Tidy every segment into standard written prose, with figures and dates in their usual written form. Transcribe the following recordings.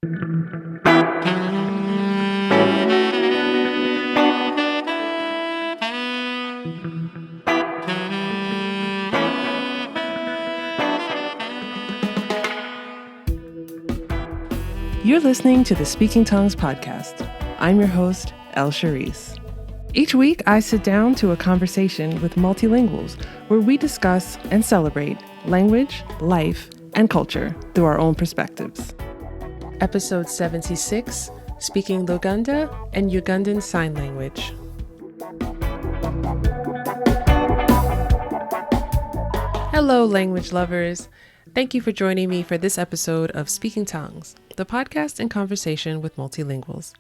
You're listening to the Speaking Tongues podcast. I'm your host, El Charisse. Each week, I sit down to a conversation with multilinguals where we discuss and celebrate language, life, and culture through our own perspectives. Episode 76, Speaking Luganda and Ugandan Sign Language. Hello, language lovers. Thank you for joining me for this episode of Speaking Tongues, the podcast and conversation with multilinguals.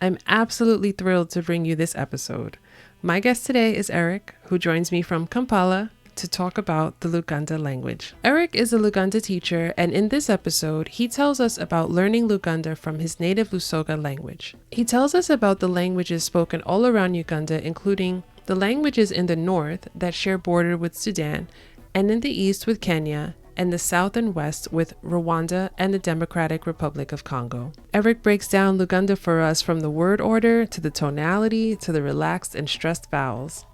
I'm absolutely thrilled to bring you this episode. My guest today is Erick, who joins me from Kampala to talk about the Luganda language. Erick is a Luganda teacher, and in this episode, he tells us about learning Luganda from his native Lusoga language. He tells us about the languages spoken all around Uganda, including the languages in the north that share border with Sudan, and in the east with Kenya, and the south and west with Rwanda and the Democratic Republic of Congo. Erick breaks down Luganda for us from the word order to the tonality to the relaxed and stressed vowels.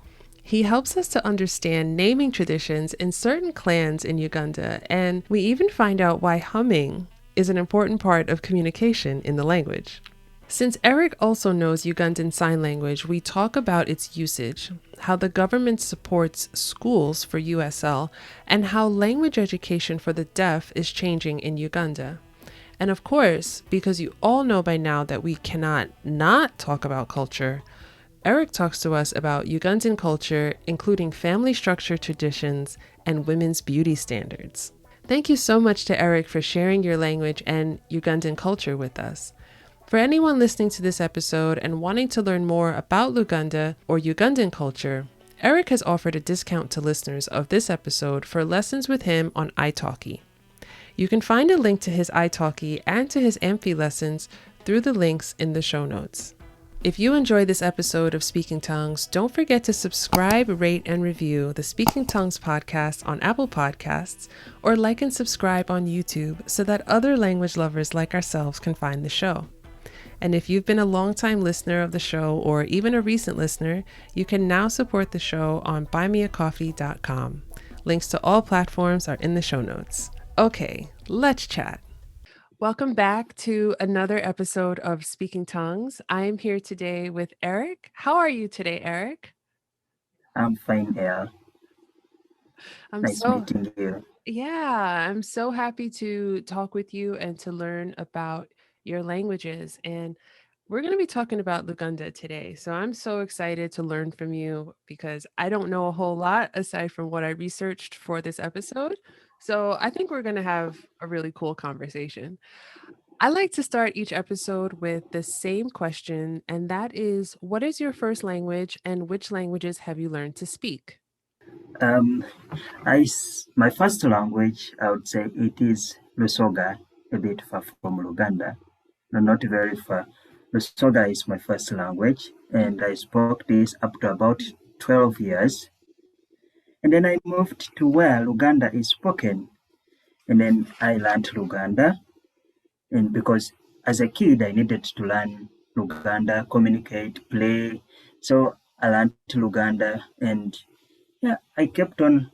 He helps us to understand naming traditions in certain clans in Uganda, and we even find out why humming is an important part of communication in the language. Since Erick also knows Ugandan Sign Language, we talk about its usage, how the government supports schools for USL, and how language education for the deaf is changing in Uganda. And of course, because you all know by now that we cannot not talk about culture, Erick talks to us about Ugandan culture, including family structure traditions and women's beauty standards. Thank you so much to Erick for sharing your language and Ugandan culture with us. For anyone listening to this episode and wanting to learn more about Luganda or Ugandan culture, Erick has offered a discount to listeners of this episode for lessons with him on italki. You can find a link to his italki and to his Amphi lessons through the links in the show notes. If you enjoy this episode of Speaking Tongues, don't forget to subscribe, rate, and review the Speaking Tongues podcast on Apple Podcasts, or like and subscribe on YouTube so that other language lovers like ourselves can find the show. And if you've been a longtime listener of the show or even a recent listener, you can now support the show on buymeacoffee.com. Links to all platforms are in the show notes. Okay, let's chat. Welcome back to another episode of Speaking Tongues. I am here today with Erick. How are you today, Erick? I'm fine, Elle. Nice meeting you. Yeah, I'm so happy to talk with you and to learn about your languages. And we're going to be talking about Luganda today. So I'm so excited to learn from you because I don't know a whole lot aside from what I researched for this episode. So I think we're going to have a really cool conversation. I like to start each episode with the same question, and that is, what is your first language and which languages have you learned to speak? My first language, I would say it is Lusoga, a bit far from Luganda. No, not very far. Lusoga is my first language, and I spoke this up to about 12 years. And then I moved to where Luganda is spoken. And then I learned Luganda. And because as a kid, I needed to learn Luganda, communicate, play. So I learned Luganda, and yeah, I kept on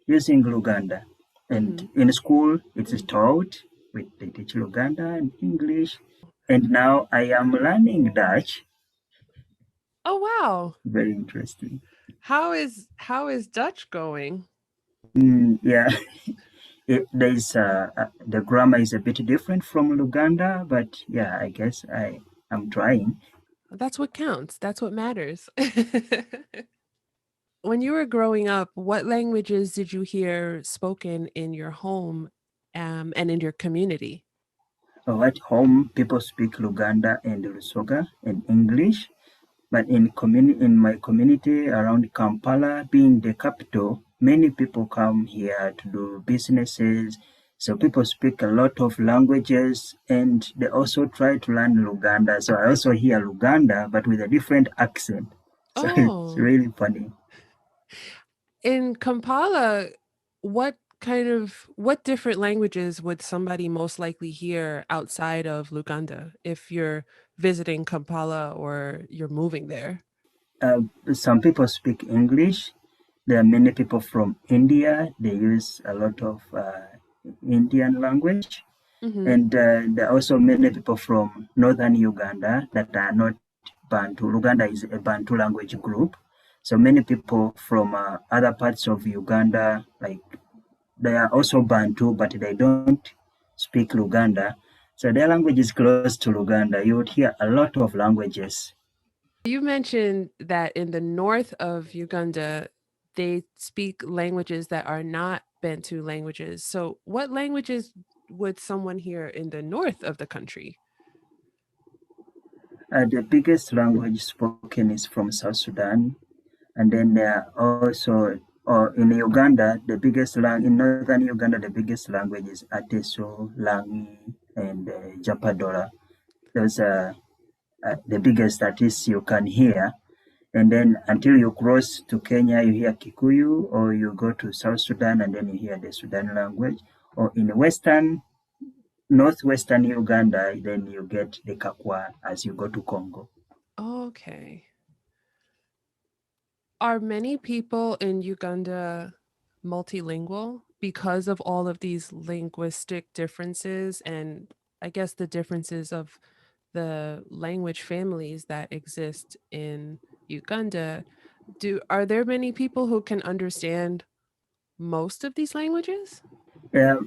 using Luganda. And in school, it is taught. They teach Luganda and English. And now I am learning Dutch. Oh, wow. Very interesting. How is Dutch going? Yeah, the grammar is a bit different from Luganda, but yeah, I guess I'm trying. That's what counts. That's what matters. When you were growing up, what languages did you hear spoken in your home and in your community? At home, people speak Luganda and Lusoga and English. But in my community around Kampala, being the capital, many people come here to do businesses. So people speak a lot of languages, and they also try to learn Luganda. So I also hear Luganda, but with a different accent. So it's really funny. In Kampala, what what different languages would somebody most likely hear outside of Luganda if you're visiting Kampala or you're moving there? Some people speak English. There are many people from India. They use a lot of Indian language. Mhm. And there are also many people from northern Uganda that are not Bantu. Luganda is a Bantu language group. So many people from other parts of Uganda, like they are also Bantu, but they don't speak Luganda. So their language is close to Luganda. You would hear a lot of languages. You mentioned that in the north of Uganda, they speak languages that are not Bantu languages. So, what languages would someone hear in the north of the country? The biggest language spoken is from South Sudan, and then there are also, or in Uganda, the biggest in northern Uganda, the biggest language is Ateso, Langi, and Japadola. Those are the biggest artists you can hear. And then until you cross to Kenya, you hear Kikuyu, or you go to South Sudan and then you hear the Sudan language. Or in northwestern Uganda, then you get the Kakwa as you go to Congo. Okay. Are many people in Uganda multilingual because of all of these linguistic differences and I guess the differences of the language families that exist in Uganda? Are there many people who can understand most of these languages? Uh,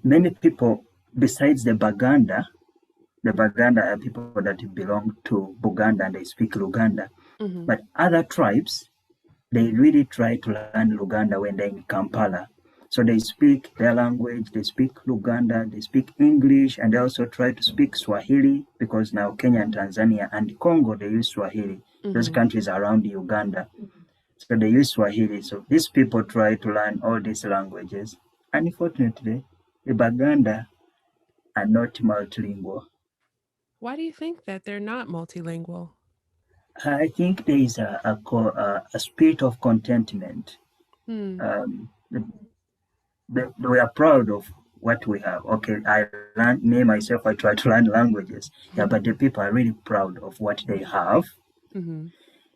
Many people, besides the Baganda are people that belong to Buganda and they speak Luganda. Mhm. But other tribes, they really try to learn Luganda when they're in Kampala. So they speak their language, they speak Luganda, they speak English, and they also try to speak Swahili because now Kenya and Tanzania and Congo, they use Swahili. Those Mhm. countries around Uganda. So they use Swahili. So these people try to learn all these languages. Unfortunately, the Baganda are not multilingual. Why do you think that they're not multilingual? I think there is a spirit of contentment. Hmm. Um, we are proud of what we have. Okay, I learned, me myself, I try to learn languages. Yeah, but the people are really proud of what they have. Mhm.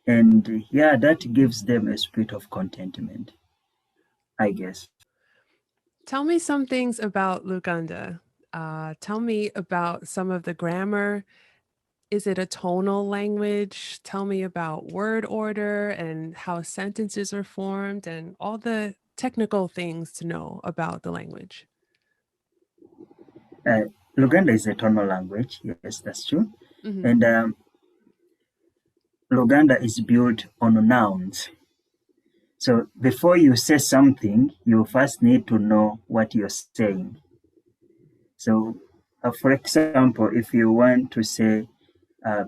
And yeah, that gives them a spirit of contentment, I guess. Tell me some things about Luganda. Tell me about some of the grammar. Is it a tonal language? Tell me about word order and how sentences are formed and all the technical things to know about the language. Uh, Luganda is a tonal language. Yes, that's true. Hmm. And Luganda is built on nouns. So before you say something, you first need to know what you're saying. So, for example, if you want to say, uh,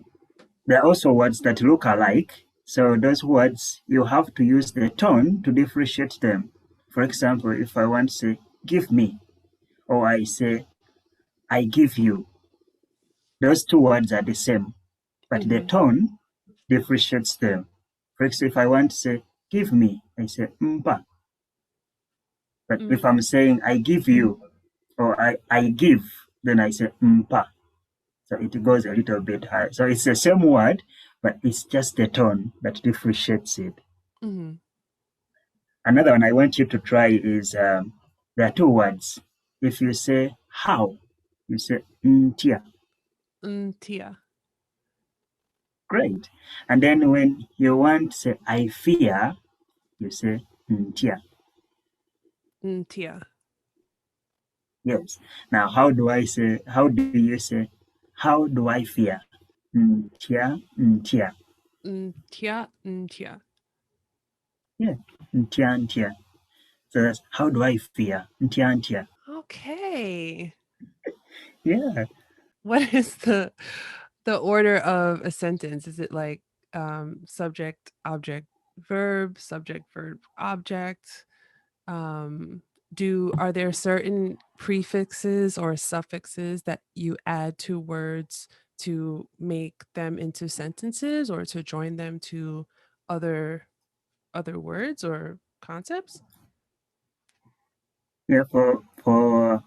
there are also words that look alike. So those words, you have to use the tone to differentiate them. For example, if I want to say, give me, or I say, I give you, those two words are the same, but the Hmm. tone differentiates them. For example, if I want to say, give me, I say, mpa. But if Mm, I'm saying, I give you, or I give, then I say, mpa. So it goes a little bit higher. So it's the same word, but it's just the tone that differentiates it. mhm. Another one I want you to try is there are two words. If you say how, you say ntia. Tia. Great. And then when you want to say I fear, you say ntia. Tia. Yes. Now how do you say how do I fear? Ntia, ntia. Tia. Tia. Yeah. Ntia, ntia. So that's how do I fear? Ntia, ntia. Okay. Yeah. What is the order of a sentence? Is it like subject, object, verb, subject, verb, object? Um, are there certain prefixes or suffixes that you add to words to make them into sentences or to join them to other words or concepts? Yeah, for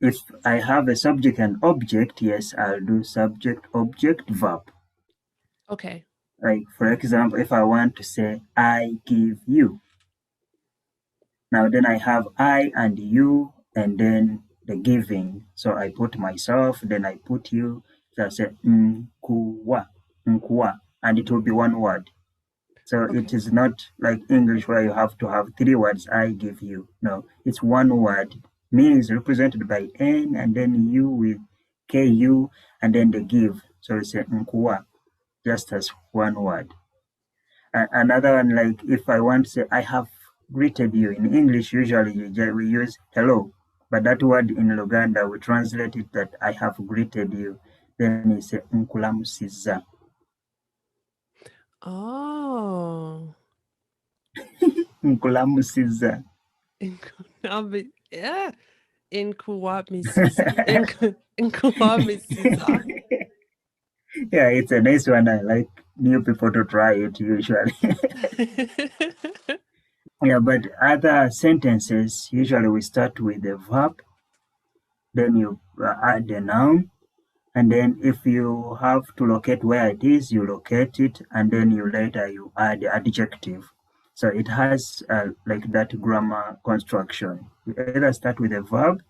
if I have a subject and object, yes, I'll do subject, object, verb. Okay. Like for example, if I want to say I give you, now then I have I and you and then the giving. So I put myself, then I put you. So I say nkuwa, nkuwa, and it will be one word. So it Okay. is not like English where you have to have three words, I give you. No, it's one word. Me is represented by N and then you with KU and then the give. So it's a nkuwa, just as one word. Another one, like if I want to say, I have greeted you. In English, usually we use hello. But that word in Luganda, we translate it that I have greeted you. Then you say nkulamusiza. Oh. Nkulamusiza. Yeah. Inkuwamisiza. Yeah, it's a nice one. I like new people to try it usually. Yeah, but other sentences, usually we start with the verb, then you add the noun, and then if you have to locate where it is, you locate it, and then you later you add the adjective. So it has like that grammar construction. You either start with a verb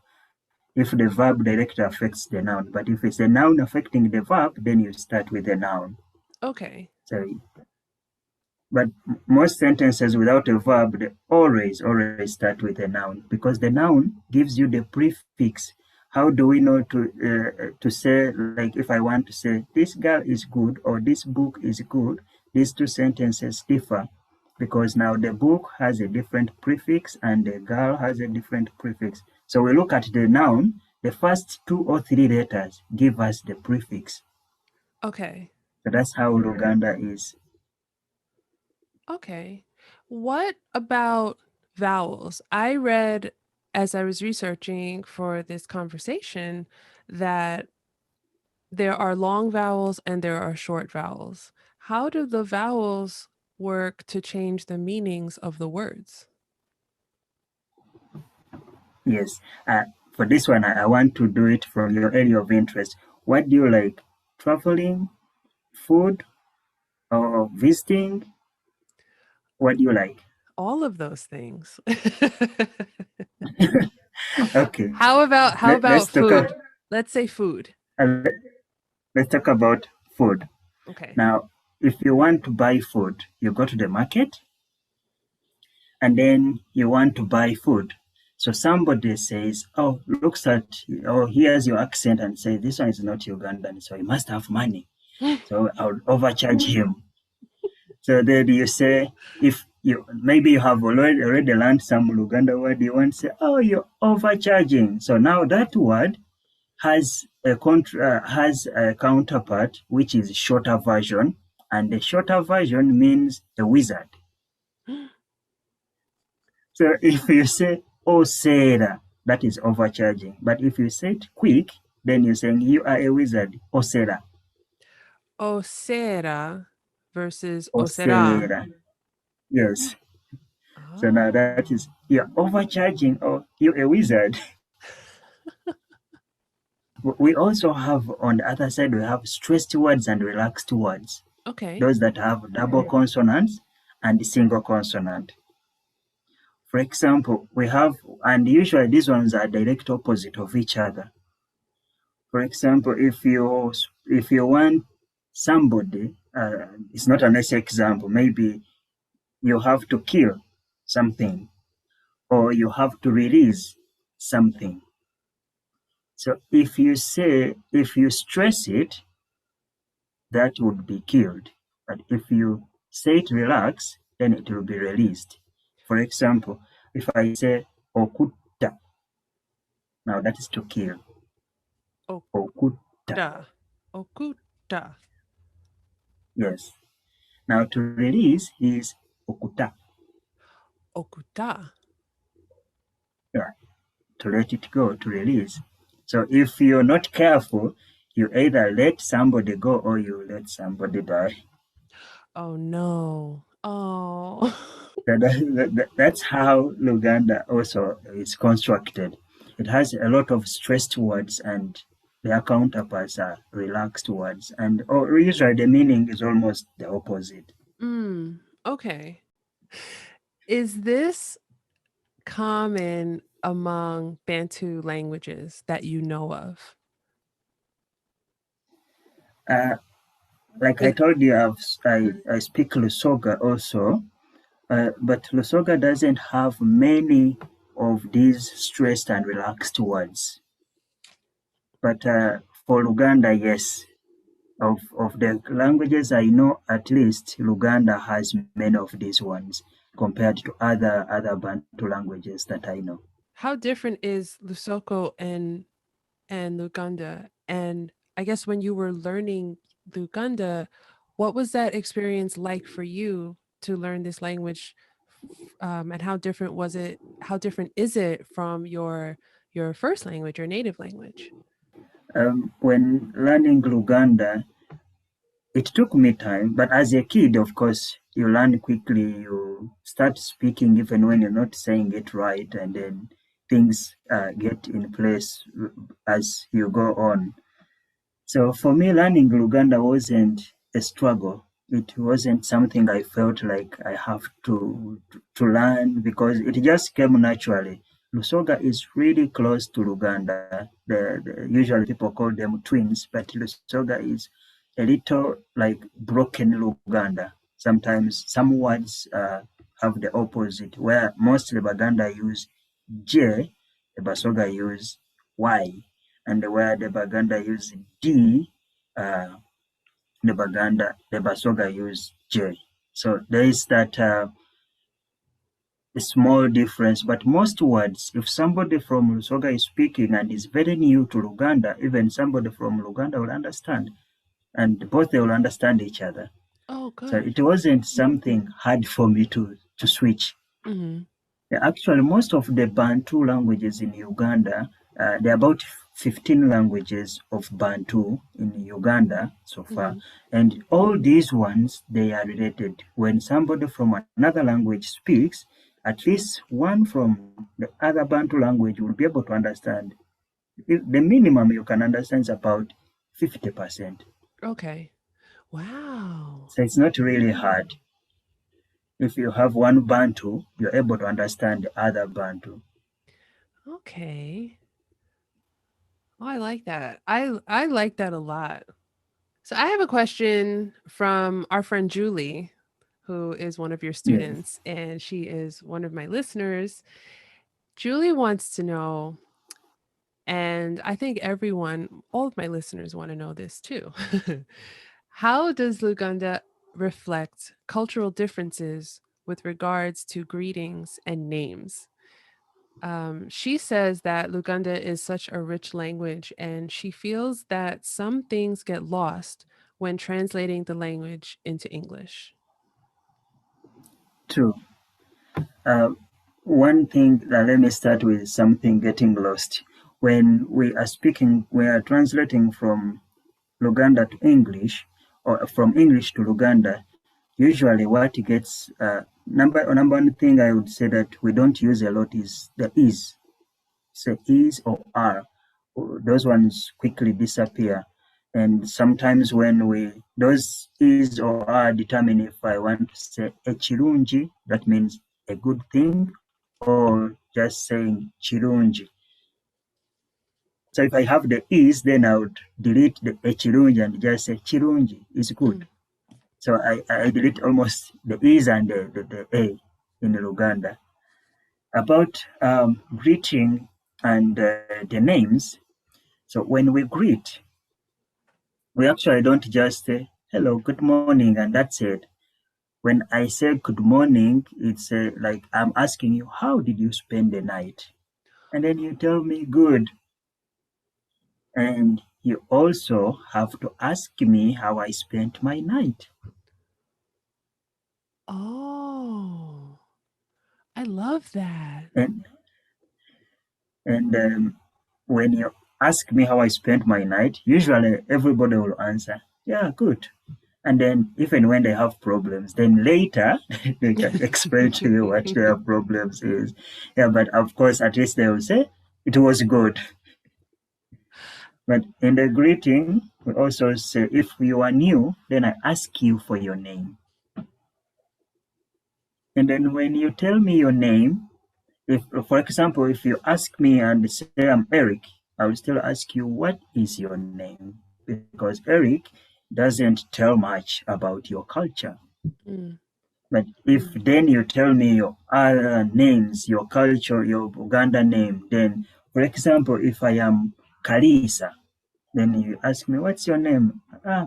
if the verb directly affects the noun, but if it's a noun affecting the verb, then you start with the noun. Okay. So but most sentences without a verb, they always start with a noun because the noun gives you the prefix. How do we know to say, like if I want to say this girl is good or this book is good, these two sentences differ because now the book has a different prefix and the girl has a different prefix. So we look at the noun, the first two or three letters give us the prefix. Okay. So that's how Luganda is. Okay. What about vowels? I read as I was researching for this conversation that there are long vowels and there are short vowels. How do the vowels work to change the meanings of the words? Yes. For this one, I want to do it from your area of interest. What do you like? Traveling, food, or visiting? What do you like? All of those things. Okay. How about Let's talk. food? Let's say food. Uh, let's talk about food. Okay. Now, if you want to buy food, you go to the market, and then you want to buy food. So somebody says, "Oh, looks at, oh, here's your accent," and say, "This one is not Ugandan, so he must have money. So I'll overcharge him." So then you say, if you maybe you have already learned some Luganda word, you want to say, "Oh, you're overcharging." So now that word has a counterpart which is shorter version, and the shorter version means a wizard. So if you say "Oh, Sarah," that is overcharging. But if you say it quick, then you're saying you are a wizard. "Oh, Sarah." Osera versus "Oh, osera. Sarah." Yes. So now that Oh. is you're overcharging or you're a wizard. We also have on the other side, we have stressed words and relaxed words. Okay. Those that have double consonants and single consonant. For example, we have, and usually these ones are direct opposite of each other. For example, if you want somebody, it's not a nice example. Maybe you have to kill something or you have to release something. So if you stress it, that would be killed. But if you say it relax, then it will be released. For example, if I say okuta, now that is to kill. Okuta, Okuta. Okuta. yes. Now to release is okuta, Okuta. yeah, to let it go, to release. So if you're not careful, you either let somebody go or you let somebody die. Oh no. Oh. That's how Luganda also is constructed. It has a lot of stressed words and their counterparts are relaxed words. And usually the meaning is almost the opposite. Mm, okay. Is this common among Bantu languages that you know of? Uh, like I Is, told you, I speak Lusoga also, but Lusoga doesn't have many of these stressed and relaxed words. But for Luganda, yes, of the languages I know, at least Luganda has many of these ones compared to other Bantu languages that I know. how different is Lusoko and Luganda? And I guess when you were learning Luganda, what was that experience like for you to learn this language? And how different was it? How different is it from your first language, your native language? When learning Luganda, it took me time, but as a kid, of course, you learn quickly. You start speaking even when you're not saying it right, and then things get in place as you go on. So for me, learning Luganda wasn't a struggle. It wasn't something I felt like I have to learn because it just came naturally. Lusoga is really close to Luganda. Usually people call them twins, but Lusoga is a little like broken Luganda. Sometimes some words have the opposite, where mostly Baganda use J, the Basoga use Y, and where the Baganda use D, uh, the Basoga use J. So there is that small difference, but most words, if somebody from Lusoga is speaking and is very new to Luganda, even somebody from Luganda will understand, and both they will understand each other. Oh, So good. it wasn't something hard for me to switch. Hmm. Yeah, actually, most of the Bantu languages in Uganda, there are about 15 languages of Bantu in Uganda so far, Hmm. and all these ones, they are related. When somebody from another language speaks, at least one from the other Bantu language will be able to understand. The minimum you can understand is about 50%. Okay. Wow. So it's not really hard. If you have one Bantu, you're able to understand the other Bantu. Okay. Oh, I like that. I like that a lot. So I have a question from our friend Julie, who is one of your Yes. students, and she is one of my listeners. Julie wants to know, and I think everyone, all of my listeners want to know this too. How does Luganda reflect cultural differences with regards to greetings and names? She says that Luganda is such a rich language, and she feels that some things get lost when translating the language into English. True. Uh, One thing, let me start with something getting lost. When we are speaking, we are translating from Luganda to English or from English to Luganda. Usually, what gets number one thing I would say that we don't use a lot is the is. Say is or are. Those ones quickly disappear. And sometimes when those is or are determine if I want to say a chirunji, that means a good thing, or just saying chirunji. So if I have the is, then I would delete the a chirunji and just say chirunji is good. Mm. So I delete almost the is and the a in Luganda. About greeting and the names. So when we greet, we actually don't just say hello, good morning, and that's it. When I say good morning, it's like I'm asking you, how did you spend the night? And then you tell me good. And you also have to ask me how I spent my night. Oh, I love that. And and when you ask me how I spent my night, usually everybody will answer, yeah, good. And then even when they have problems, then later they can explain to you what their problems is. Yeah, but of course, at least they will say it was good. But in the greeting, we also say, if you are new, then I ask you for your name. And then when you tell me your name, if, for example, if you ask me and say I'm Eric, I will still ask you, what is your name? Because Eric doesn't tell much about your culture. Mm. But if then you tell me your other names, your culture, your Uganda name, then, for example, if I am Kalisa, then you ask me, what's your name?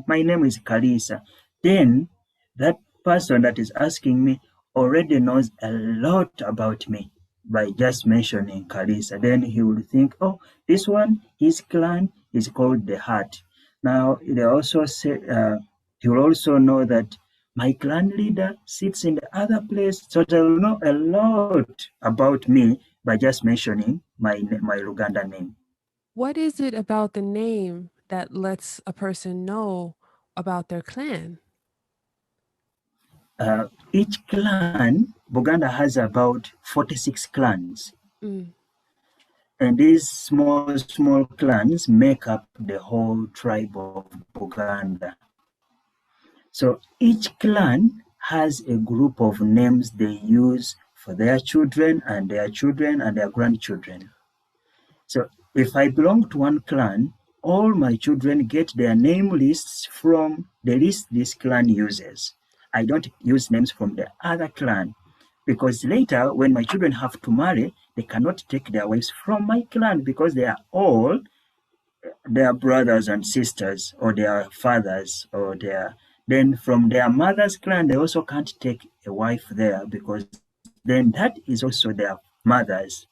My name is Kalisa. Then that person that is asking me already knows a lot about me by just mentioning Kalisa. Then he will think, oh, this one, his clan is called the Heart. Now, they also say, he will also know that my clan leader sits in the other place. So they will know a lot about me by just mentioning my Luganda name. What is it about the name that lets a person know about their clan? Each clan, Buganda has about 46 clans. Mm. And these small clans make up the whole tribe of Buganda. So each clan has a group of names they use for their children and their grandchildren. So if I belong to one clan, all my children get their name lists from the list this clan uses. I don't use names from the other clan because later when my children have to marry, they cannot take their wives from my clan because they are all their brothers and sisters or their fathers or their then from their mother's clan they also can't take a wife there because then that is also their mother's.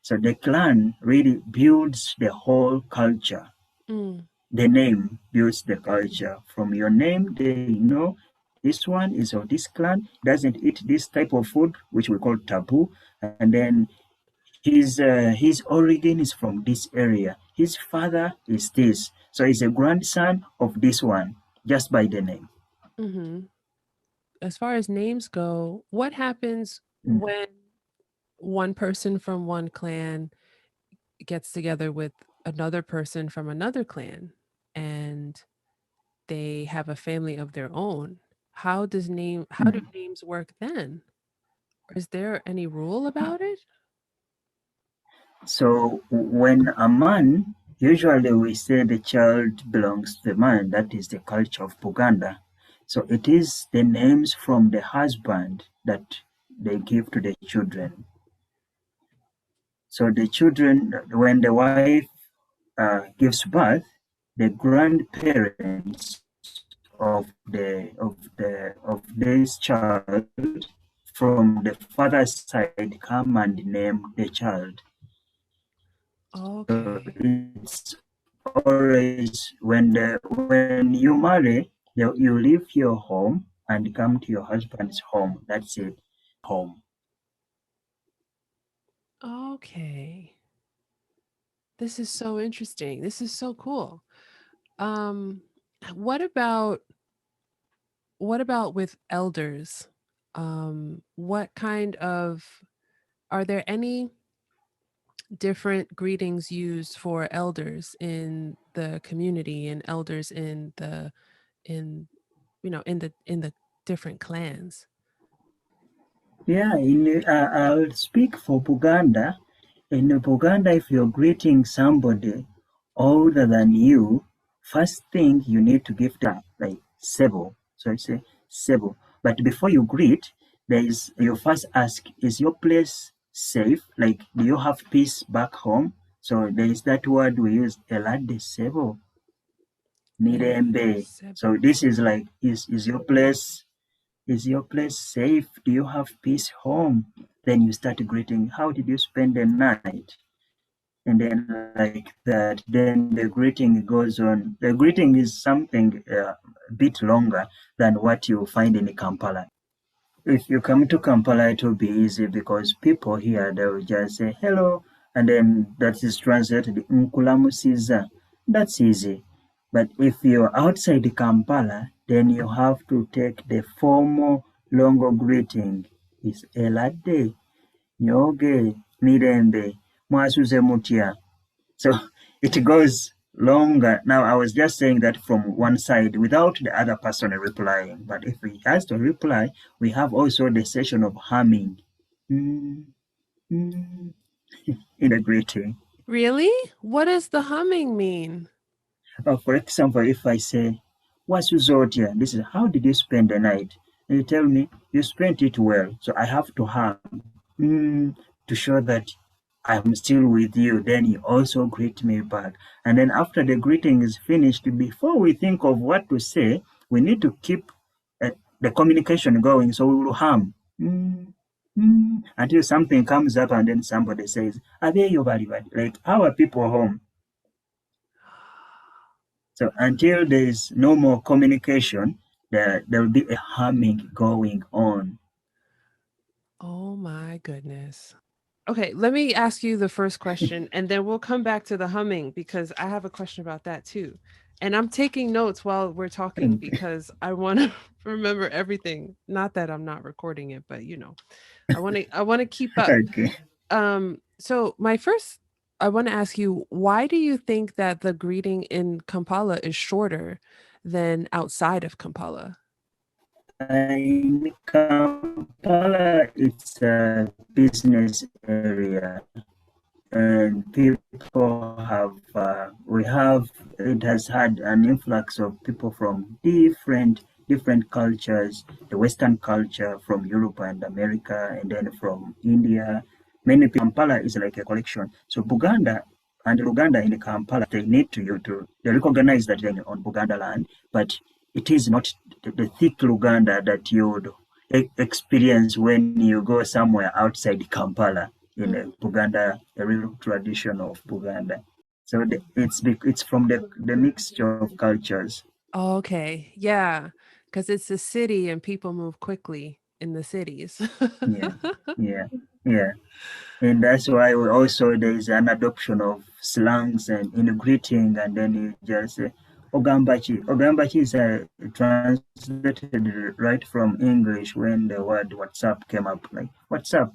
So the clan really builds the whole culture. Mm. The name builds the culture. From your name, they know this one is of this clan, doesn't eat this type of food, which we call taboo. And then his origin is from this area. His father is this. So he's a grandson of this one, just by the name. Hmm. As far as names go, what happens Mm. when one person from one clan gets together with another person from another clan and they have a family of their own? How do Mm. names work then? Is there any rule about it? So when a man, usually we say the child belongs to the man, that is the culture of Buganda. So it is the names from the husband that they give to the children. So the children, when the wife gives birth, the grandparents of this child from the father's side come and name the child. So Okay. it's always when you marry, you leave your home and come to your husband's home. That's it, home. Okay. This is so interesting. This is so cool. Um, what about with elders? What kind of are there any different greetings used for elders in the community and elders in the in in the different clans? Yeah, I'll speak for Buganda. In Buganda, if you're greeting somebody older than you, first thing you need to give them like sebo. So I say sebo. But before you greet, you first ask, is your place safe? Like, do you have peace back home? So there is that word we use, elade sebo, Eladi mirembe. Sebo. So this is like, is your place safe? Do you have peace home? Then you start greeting, how did you spend the night? And then like that, then the greeting goes on. The greeting is something a bit longer than what you find in Kampala. If you come to Kampala, it will be easy because people here, they will just say hello, and then that is translated Nkulamusiza. That's easy. But if you're outside Kampala, then you have to take the formal longo greeting. Is Eladde, Nyoge, Mirembe, Mwasuze Mutya. So it goes longer. Now, I was just saying that from one side without the other person replying. But if he has to reply, we have also the session of humming mm, mm, in the greeting. Really? What does the humming mean? For example, if I say, "What's here?" This is how did you spend the night? And you tell me you spent it well. So I have to hum to show that I'm still with you. Then you also greet me back. And then after the greeting is finished, before we think of what to say, we need to keep the communication going. So we will hum until something comes up and then somebody says, "Are they your body?" Like, how are people home? So until there is no more communication, there will be a humming going on. Oh my goodness. Okay, let me ask you the first question and then we'll come back to the humming because I have a question about that too. And I'm taking notes while we're talking And, because I want to remember everything. Not that I'm not recording it, but I want to keep up. okay. So my first I want to ask you, why do you think that the greeting in Kampala is shorter than outside of Kampala? In Kampala, it's a business area, and people have it has had an influx of people from different cultures, the Western culture from Europe and America, and then from India. Many people, Kampala is like a collection. So Buganda and Luganda in Kampala, they need they recognize that they're on Buganda land, but it is not the thick Luganda that you would experience when you go somewhere outside Kampala in Buganda, the real tradition of Buganda. So it's from the mixture of cultures. Oh, okay. Yeah, because it's a city and people move quickly in the cities. Yeah, yeah, yeah. And that's why we also there is an adoption of slangs and in greeting, and then you just say Ogambachi. Ogambachi is translated right from English when the word WhatsApp came up, like WhatsApp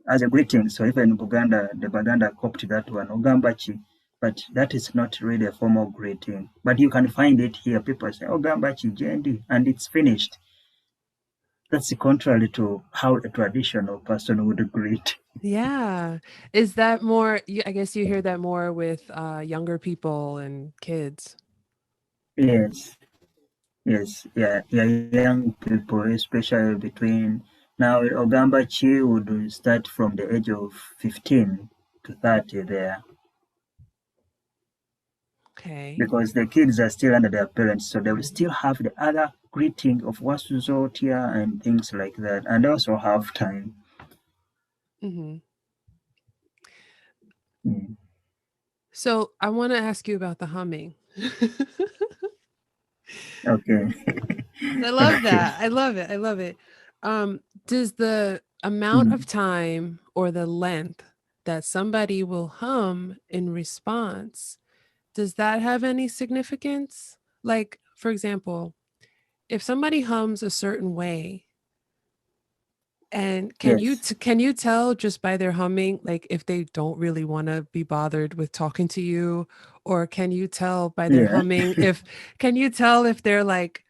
as a greeting. So even Buganda, the Baganda copied that one, Ogambachi. But that is not really a formal greeting. But you can find it here. People say Ogambachi, JND, and it's finished. That's contrary to how a traditional person would greet. Yeah. Is that more I guess you hear that more with, younger people and kids. Yes, yes, yeah, yeah, young people, especially between now, Ogambachi would start from the age of 15 to 30 there. Okay. Because the kids are still under their parents, so they will still have the other greeting of Wasuzotia and things like that, and also have time. Mhm. Mm. So, I wanna ask you about the humming. Okay. I love Okay. that. I love it. I love it. Does the amount of Mm. time or the length that somebody will hum in response, does that have any significance? Like, for example, if somebody hums a certain way, and Yes. can you tell just by their humming, like if they don't really want to be bothered with talking to you, or can you tell by their Yeah. humming if can you tell if they're like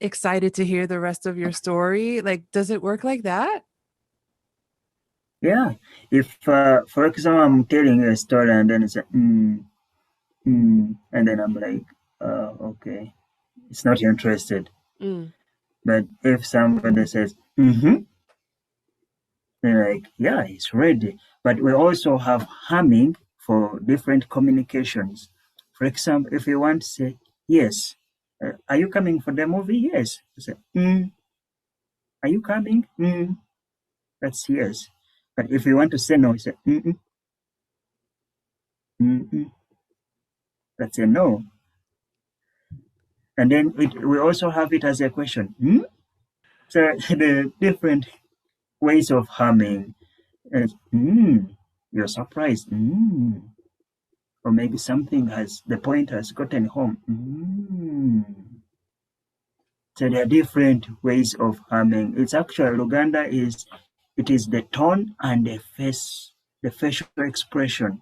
excited to hear the rest of your story? Like, does it work like that? Yeah. If, for example, I'm telling you a story and then it's a and then I'm like, okay, it's not interested. Mm, But if somebody says, mm-hmm, they're like, yeah, it's ready. But we also have humming for different communications. For example, if you want to say, yes, are you coming for the movie? Yes. You say, are you coming? That's yes. But if you want to say no, you say, mm-mm. That's a no. And then we also have it as a question. Hmm? So the different ways of humming is, you're surprised. Or maybe something the point has gotten home. So there are different ways of humming. It's actually Luganda is the tone and the facial expression.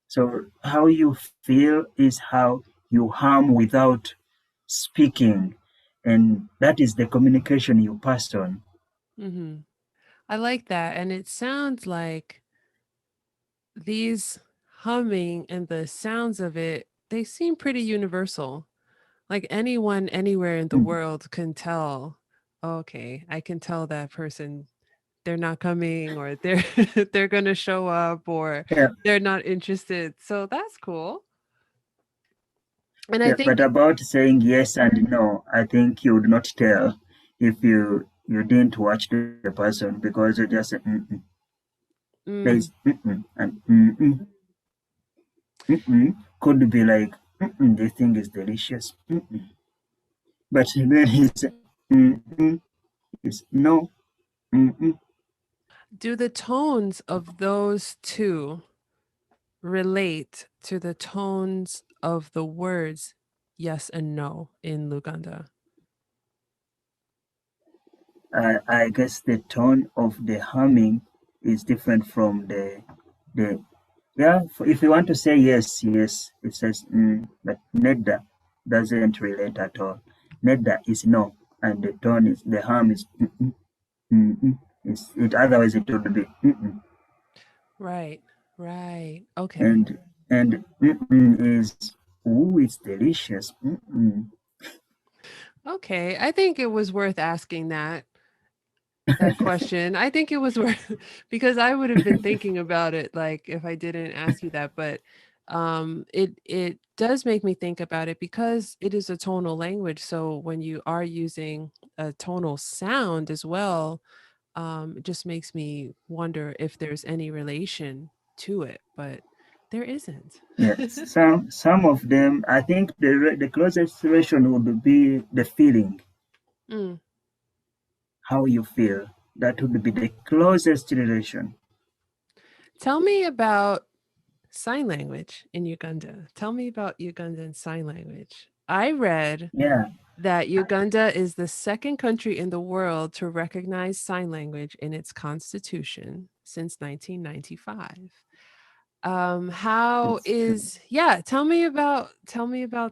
So how you feel is how you hum without speaking, and that is the communication you passed on. Mm-hmm. I like that. And it sounds like these humming and the sounds of it, they seem pretty universal. Like anyone anywhere in the Mm. world can tell, okay, I can tell that person they're not coming or they're they're going to show up or Yeah, they're not interested. So that's cool. And I yeah. But think about saying yes and no, I think you would not tell if you didn't watch the person because you just say, mm-mm. There mm, is mm-mm and mm-mm. Mm-mm could be like, mm-mm, this thing is delicious. Mm-mm. But then he's mm-mm is no, mm-mm. do the tones of those two relate to the tones of the words yes and no in Luganda? I guess the tone of the humming is different from the yeah. If you want to say yes, yes, it says but nedda doesn't relate at all. Nedda is no, and the tone is the hum is mm-mm, mm-mm. It otherwise it would be mm-mm. Right. Right. Okay. And mm-mm is ooh, it's delicious. Mm-mm. Okay. I think it was worth asking that question. I think it was worth because I would have been thinking about it like if I didn't ask you that, but it does make me think about it because it is a tonal language. So when you are using a tonal sound as well, it just makes me wonder if there's any relation to it, but there isn't. Yeah, some of them. I think the closest relation would be the feeling, Mm. how you feel. That would be the closest relation. Tell me about sign language in Uganda. Tell me about Ugandan Sign Language. I read Yeah, that Uganda is the second country in the world to recognize sign language in its constitution since 1995. How it's true. is yeah, tell me about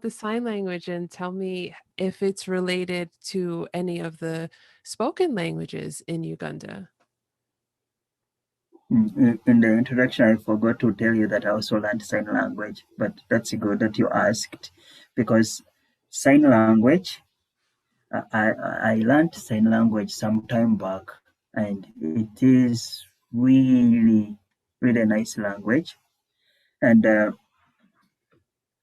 the sign language and tell me if it's related to any of the spoken languages in Uganda. In the introduction, I forgot to tell you that I also learned sign language, but that's good that you asked because sign language, I learned sign language some time back, and it is really nice language. And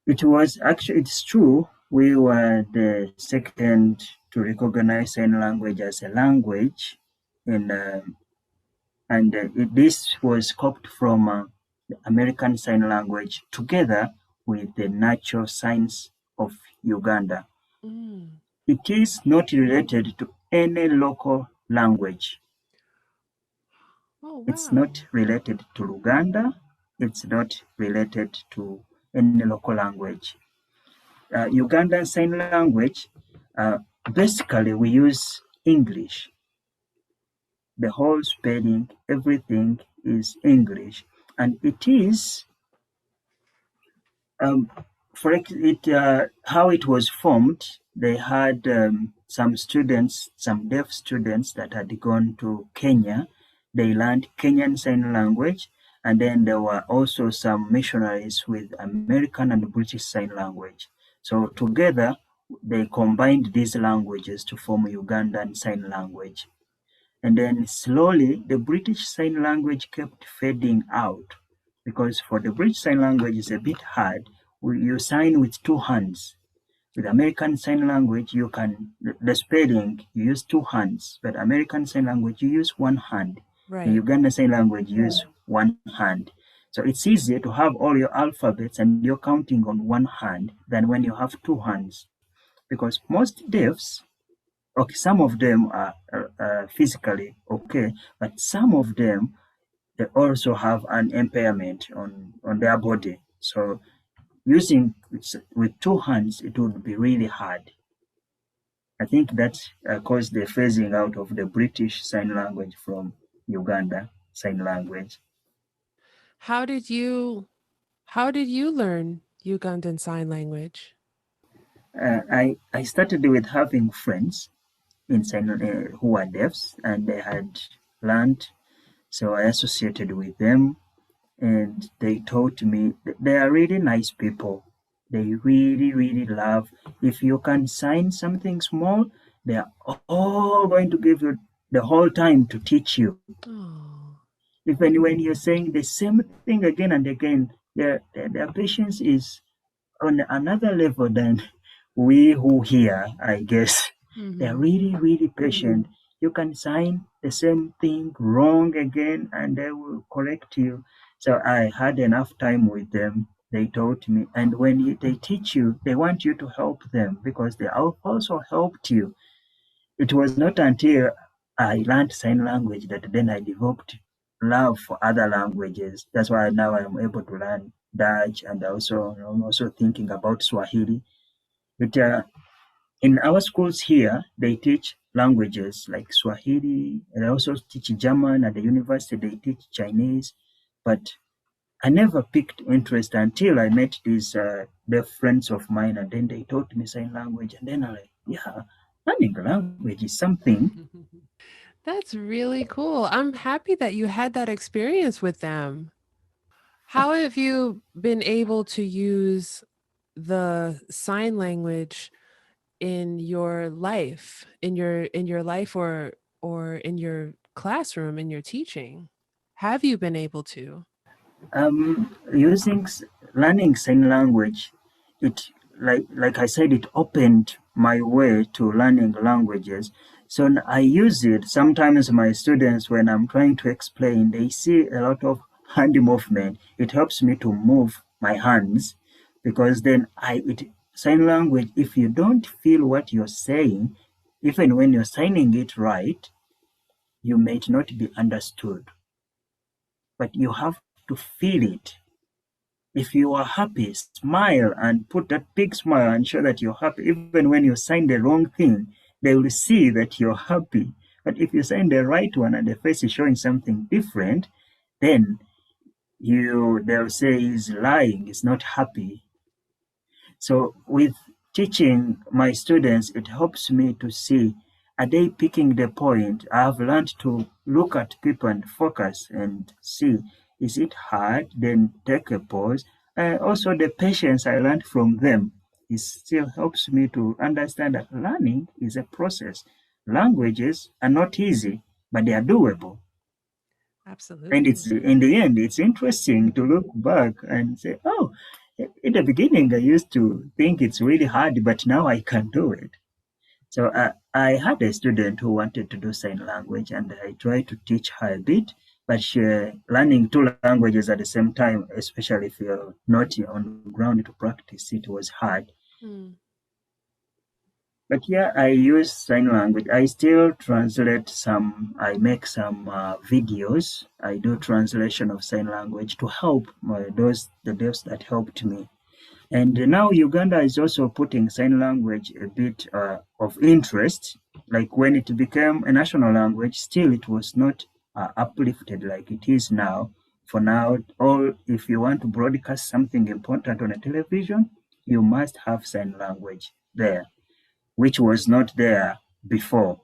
it's true, we were the second to recognize sign language as a language, and this was copied from the American Sign Language together with the natural signs of Uganda. Mm. It is not related to any local language. Oh, It's wow. not related to Luganda. It's not related to any local language. Ugandan Sign Language, uh, basically we use English. The whole spelling, everything is English. And it is Um, for it, how it was formed, they had some students, some deaf students that had gone to Kenya. They learned Kenyan Sign Language, and then there were also some missionaries with American and British Sign Language. So together, they combined these languages to form Ugandan Sign Language. And then slowly, the British Sign Language kept fading out because for the British Sign Language is a bit hard. You sign with two hands. With American Sign Language, you can the spelling you use two hands, but American Sign Language you use one hand. In Right. Uganda Sign Language, you use one hand. So it's easier to have all your alphabets and you're counting on one hand than when you have two hands, because most deafs, okay, some of them are physically okay, but some of them they also have an impairment on their body. So using with two hands, it would be really hard. I think that caused the phasing out of the British Sign Language from Uganda Sign Language. How did you learn Ugandan Sign Language? I started with having friends in sign who were deafs, and they had learned, so I associated with them, and they taught me. They are really nice people. They really, really love. If you can sign something small, they are all going to give you the whole time to teach you. Oh. Even when you're saying the same thing again and again, their patience is on another level than we who hear, I guess. They're Mhm. really, really patient. You can sign the same thing wrong again and they will correct you. So I had enough time with them. They taught me. And when they teach you, they want you to help them because they also helped you. It was not until I learned sign language that then I developed love for other languages. That's why now I'm able to learn Dutch, and also I'm also thinking about Swahili. But in our schools here, they teach languages like Swahili, and they also teach German. At the university, they teach Chinese. But I never picked interest until I met these deaf friends of mine, and then they taught me sign language. And then I like, yeah, learning language is something. That's really cool. I'm happy that you had that experience with them. How have you been able to use the sign language in your life, in your life or in your classroom, in your teaching? Have you been able to? Using learning sign language, it like I said, it opened my way to learning languages. So I use it sometimes. My students, when I'm trying to explain, they see a lot of hand movement. It helps me to move my hands because then sign language. If you don't feel what you're saying, even when you're signing it right, you may not be understood. But you have to feel it. If you are happy, smile and put that big smile and show that you're happy. Even when you sign the wrong thing, they will see that you're happy. But if you sign the right one and the face is showing something different, then they'll say he's lying, he's not happy. So with teaching my students, it helps me to see, are they picking the point? I've learned to look at people and focus and see, is it hard? Then take a pause. Also, the patience I learned from them, it still helps me to understand that learning is a process. Languages are not easy, but they are doable. And it's Absolutely. in the end, it's interesting to look back and say, oh, in the beginning, I used to think it's really hard, but now I can do it. So I had a student who wanted to do sign language, and I tried to teach her a bit. But learning two languages at the same time, especially if you're not on the ground to practice it, was hard. Hmm. But yeah, I use sign language. I still translate some, I make some videos. I do translation of sign language to help the devs that helped me. And now Uganda is also putting sign language a bit of interest. Like when it became a national language, still it was not uplifted like it is now. For now, all if you want to broadcast something important on a television, you must have sign language there, which was not there before.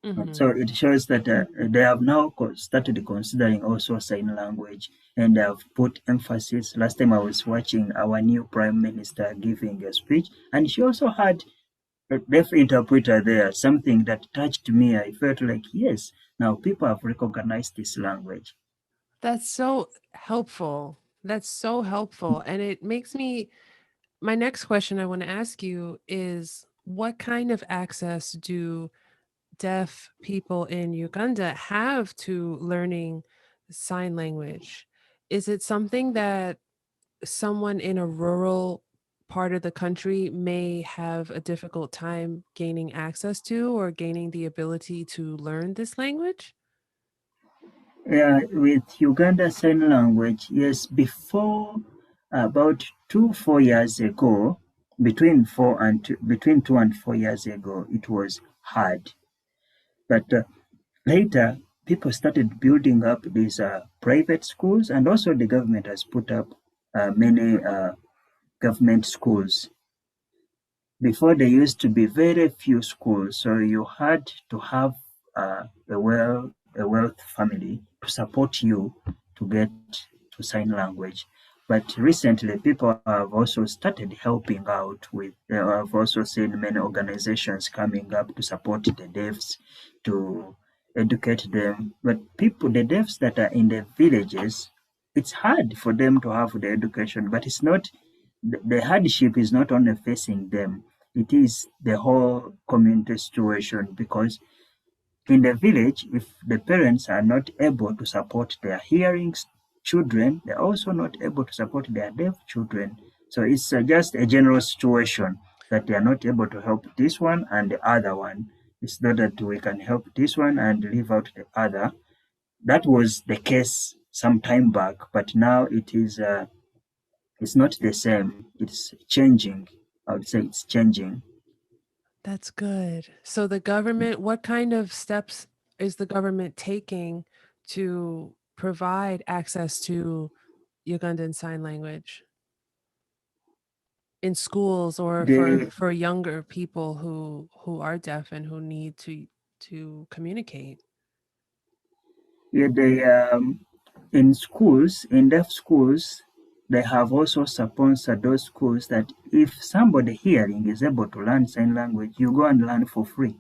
And Mhm. so it shows that they have now started considering also sign language, and have put emphasis. Last time I was watching our new prime minister giving a speech, and she also had a deaf interpreter there, something that touched me. I felt like, yes, now people have recognized this language. That's so helpful. That's so helpful. And it makes me my next question I want to ask you is what kind of access do deaf people in Uganda have to learning sign language? Is it something that someone in a rural part of the country may have a difficult time gaining access to or gaining the ability to learn this language? Yeah, with Uganda Sign Language, yes, before about 4 years ago, between 2 and 4 years ago, it was hard. But later, people started building up these private schools, and also the government has put up many government schools. Before, there used to be very few schools, so you had to have a wealth family to support you to get to sign language. But recently, people have also started helping out with. I've also seen many organizations coming up to support the deafs, to educate them. But the deafs that are in the villages, it's hard for them to have the education. But it's not the hardship is not only facing them; it is the whole community situation, because in the village, if the parents are not able to support their hearing children, they're also not able to support their deaf children. So it's just a general situation that they are not able to help this one and the other one. It's not that we can help this one and leave out the other. That was the case some time back, but now it's not the same. It's changing. I would say it's changing. That's good. So the government, what kind of steps is the government taking to provide access to Ugandan Sign Language in schools or The for younger people who are deaf and who need to communicate? Yeah, in schools, in deaf schools, they have also sponsored those schools that if somebody hearing is able to learn sign language, you go and learn for free.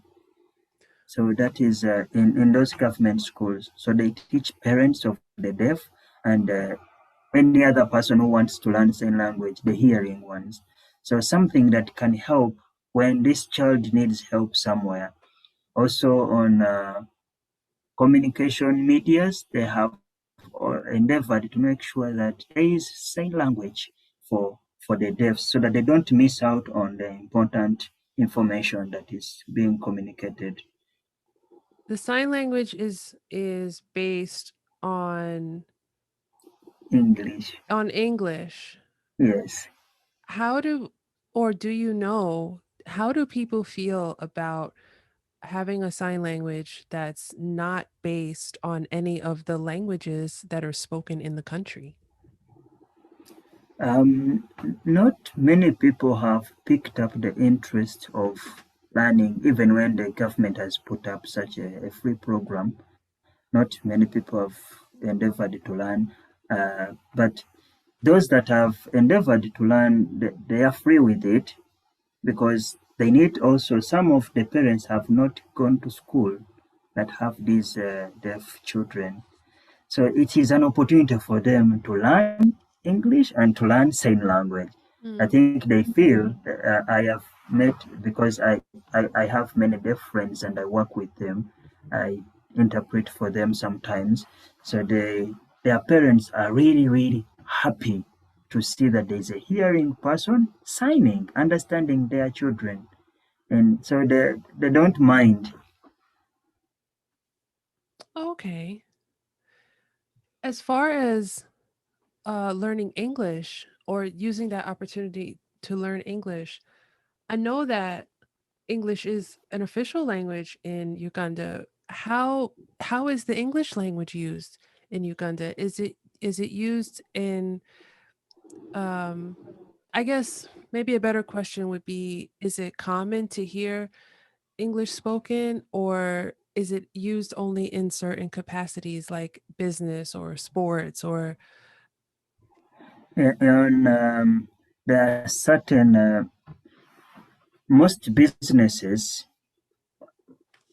So that is in those government schools. So they teach parents of the deaf and any other person who wants to learn sign language, the hearing ones. So something that can help when this child needs help somewhere. Also on communication medias, they have endeavored to make sure that there is sign language for the deaf so that they don't miss out on the important information that is being communicated. The sign language is based English. on English. Yes. How do or do you know how do people feel about having a sign language that's not based on any of the languages that are spoken in the country? Um, Not many people have picked up the interest of learning, even when the government has put up such a free program. Not many people have endeavored to learn, but those that have endeavored to learn, they are free with it because they need also, some of the parents have not gone to school that have these deaf children. So it is an opportunity for them to learn English and to learn sign language. I Mm. think they feel, I have met, because I have many deaf friends and I work with them. I interpret for them sometimes. So their parents are really, really happy to see that there's a hearing person signing, understanding their children. And so they don't mind. Okay. As far as learning English or using that opportunity to learn English, I know that English is an official language in Uganda. How is the English language used in Uganda? Is it used in um I guess maybe a better question would be, is it common to hear English spoken, or is it used only in certain capacities like business or sports or And there are certain most businesses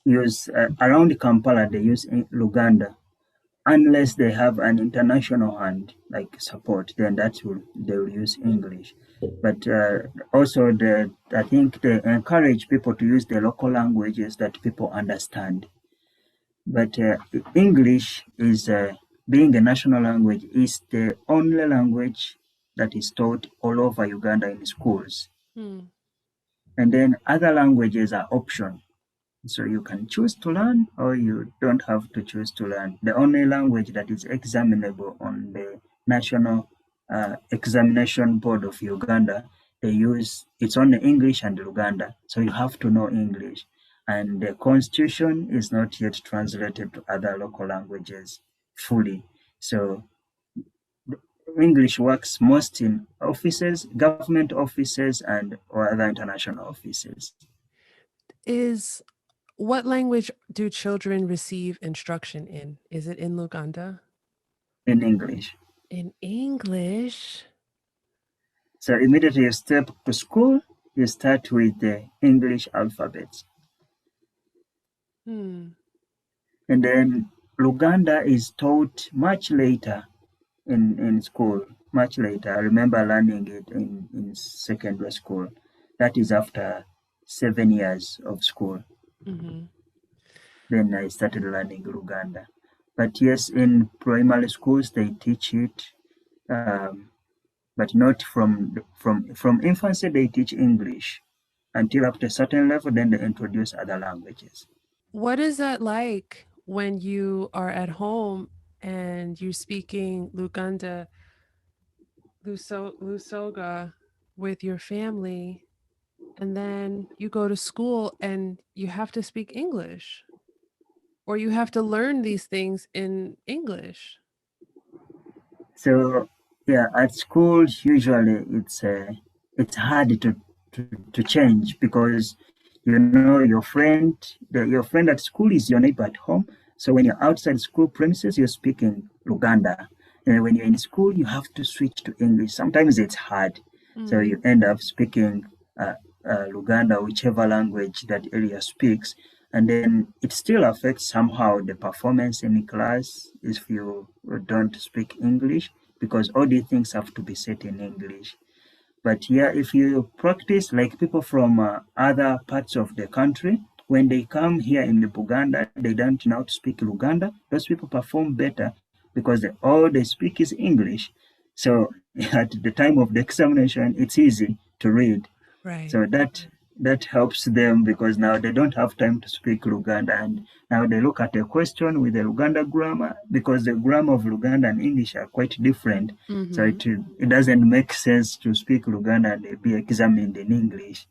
use around Kampala, they use Luganda unless they have an international hand like support, then they will use English. But also I think they encourage people to use the local languages that people understand. But English is being a national language is the only language that is taught all over Uganda in schools. hmm. And then other languages are optional. So you can choose to learn or you don't have to choose to learn. The only language that is examinable on the National Examination Board of Uganda they use it's only English and Luganda, so you have to know English. And the constitution is not yet translated to other local languages fully. So English works most in offices, government offices, and or other international offices. Is what language do children receive instruction in? Is it in Luganda? In English. In English? So immediately you step to school, you start with the English alphabet. Hmm. And then Luganda is taught much later in school, much later. I remember learning it in secondary school. That is after 7 years of school. Mm-hmm. Then I started learning Luganda. But yes, in primary schools they teach it, but not from infancy. They teach English until up to a certain level. Then they introduce other languages. What is that like when you are at home and you're speaking Luganda, Lusoga with your family, and then you go to school and you have to speak English or you have to learn these things in English? So yeah, at school usually it's hard to change because you know your friend at school is your neighbor at home. So when you're outside school premises, you're speaking Luganda, and when you're in school, you have to switch to English. Sometimes it's hard, so you Mm, end up speaking Luganda, whichever language that area speaks, and then it still affects somehow the performance in class if you don't speak English because all these things have to be said in English. But yeah, if you practice like people from other parts of the country, when they come here in the Buganda, they don't know how to speak Luganda. Those people perform better because all they speak is English. So at the time of the examination, it's easy to read. right. So that helps them because now they don't have time to speak Luganda, and now they look at a question with the Luganda grammar because the grammar of Luganda and English are quite different. So Mm-hmm. it doesn't make sense to speak Luganda and be examined in English.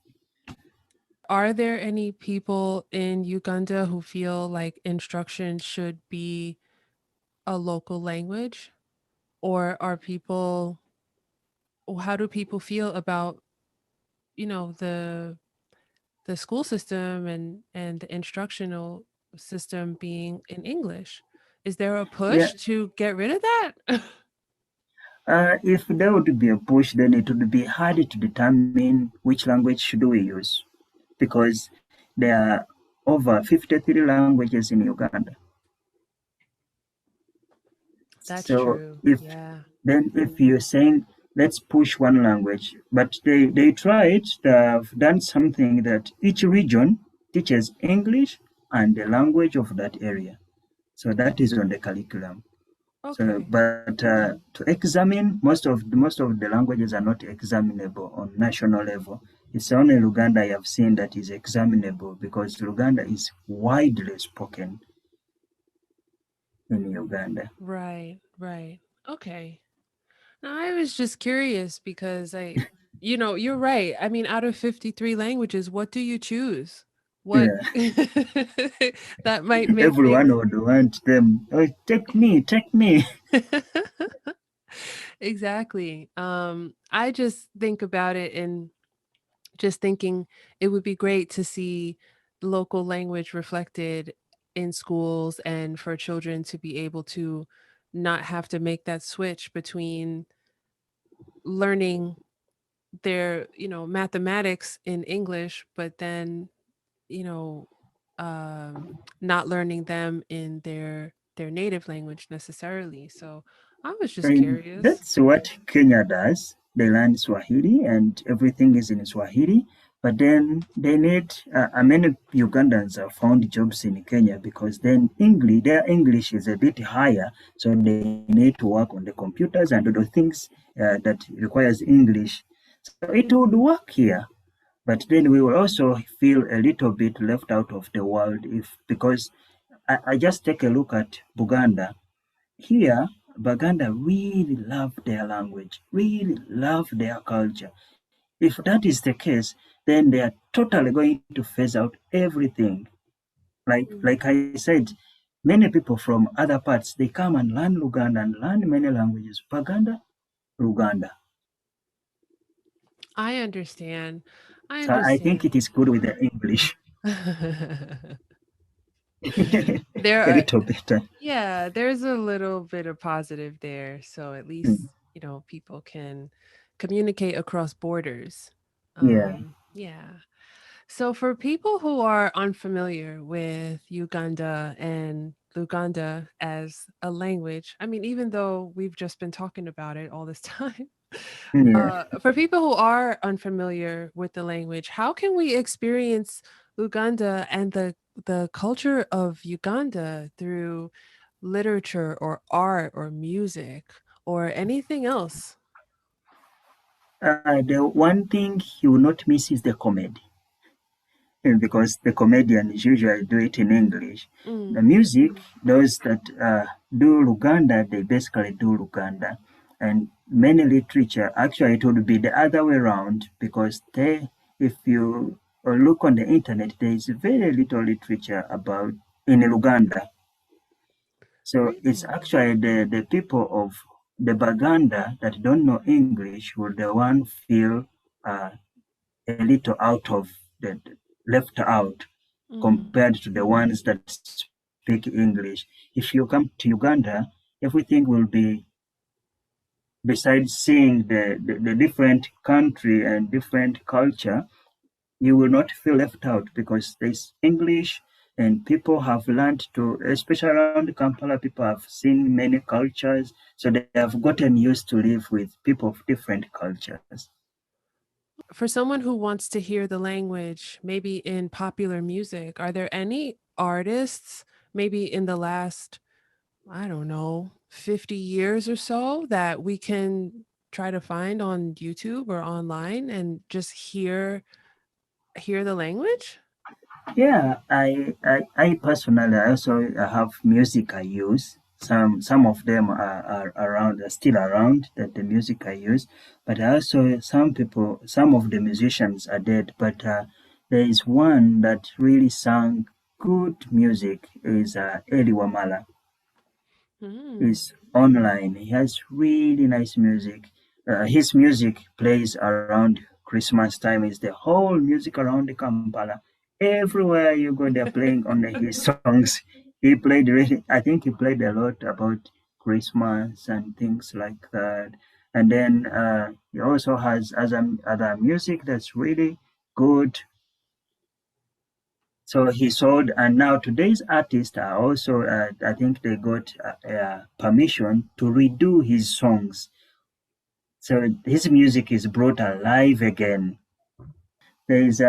Are there any people in Uganda who feel like instruction should be a local language? Or are people, how do people feel about, the school system and the instructional system being in English? Is there a Yeah, push to get rid of that? if there would be a push, then it would be hard to determine which language should we use because there are over 53 languages in Uganda. That's So true. if Yeah. if you're saying let's push one language, but they tried, they've done something that each region teaches English and the language of that area. So that is on the curriculum. So, Okay. but to examine most of the languages are not examinable on national level. It's only Luganda I have seen that is examinable because Luganda is widely spoken in Uganda. Right. Right. Okay. Now, I was just curious because you're right. I mean, out of 53 languages, what do you choose? What Yeah. that might make things Everyone would want them. Oh, take me, take me. exactly. I just think about it and just thinking it would be great to see the local language reflected in schools and for children to be able to not have to make that switch between learning their, mathematics in English, but then, you know, not learning them in their native language necessarily. So I was I just mean, curious. that's what Kenya does. They learn Swahili and everything is in Swahili. But then they need, many Ugandans have found jobs in Kenya because then their English is a bit higher. So they need to work on the computers and other things that requires English. So it would work here. But then we will also feel a little bit left out of the world if because I just take a look at Buganda. Here, Baganda really love their language, really love their culture. If that is the case, then they are totally going to phase out everything. Like Mm. I said, many people from other parts they come and learn Luganda and learn many languages. Paganda, Luganda. I understand. I So I think understand. it is good with the English. There A are, little better. yeah, there's a little bit of positive there. So at least, Mm, people can communicate across borders. yeah. Yeah. So for people who are unfamiliar with Uganda and Luganda as a language, I mean, even though we've just been talking about it all this time, Yeah. for people who are unfamiliar with the language, how can we experience Luganda and the culture of Uganda through literature or art or music or anything else? The one thing you will not miss is the comedy. Because the comedians usually do it in English. The Mm, music, those that do Luganda, they basically do Luganda. And many literature, actually, it would be the other way around because if you look on the internet, there is very little literature about in Luganda. So it's really? actually the people of the Baganda that don't know English will the one feel uh, a little out of left out Mm, compared to the ones that speak English. If you come to Uganda, everything will be besides seeing the different country and different culture, you will not feel left out because there's English and people have learned to, especially around Kampala, people have seen many cultures, so they have gotten used to live with people of different cultures. for someone who wants to hear the language, maybe in popular music, are there any artists, maybe in the last, I don't know, 50 years or so, that we can try to find on YouTube or online and just hear the language? Yeah, I personally I also have music I use. Some of them are around, are still around that the music I use. But also some of the musicians are dead. But there is one that really sang good music is Eli Wamala Mm. is online. He has really nice music. His music plays around Christmas time. Is the whole music around Kampala. Everywhere you go, they're playing on his songs. He played really. I think he played a lot about Christmas and things like that. And then he also has other music that's really good. So he sold, and now today's artists are also, I think they got permission to redo his songs. So his music is brought alive again. There is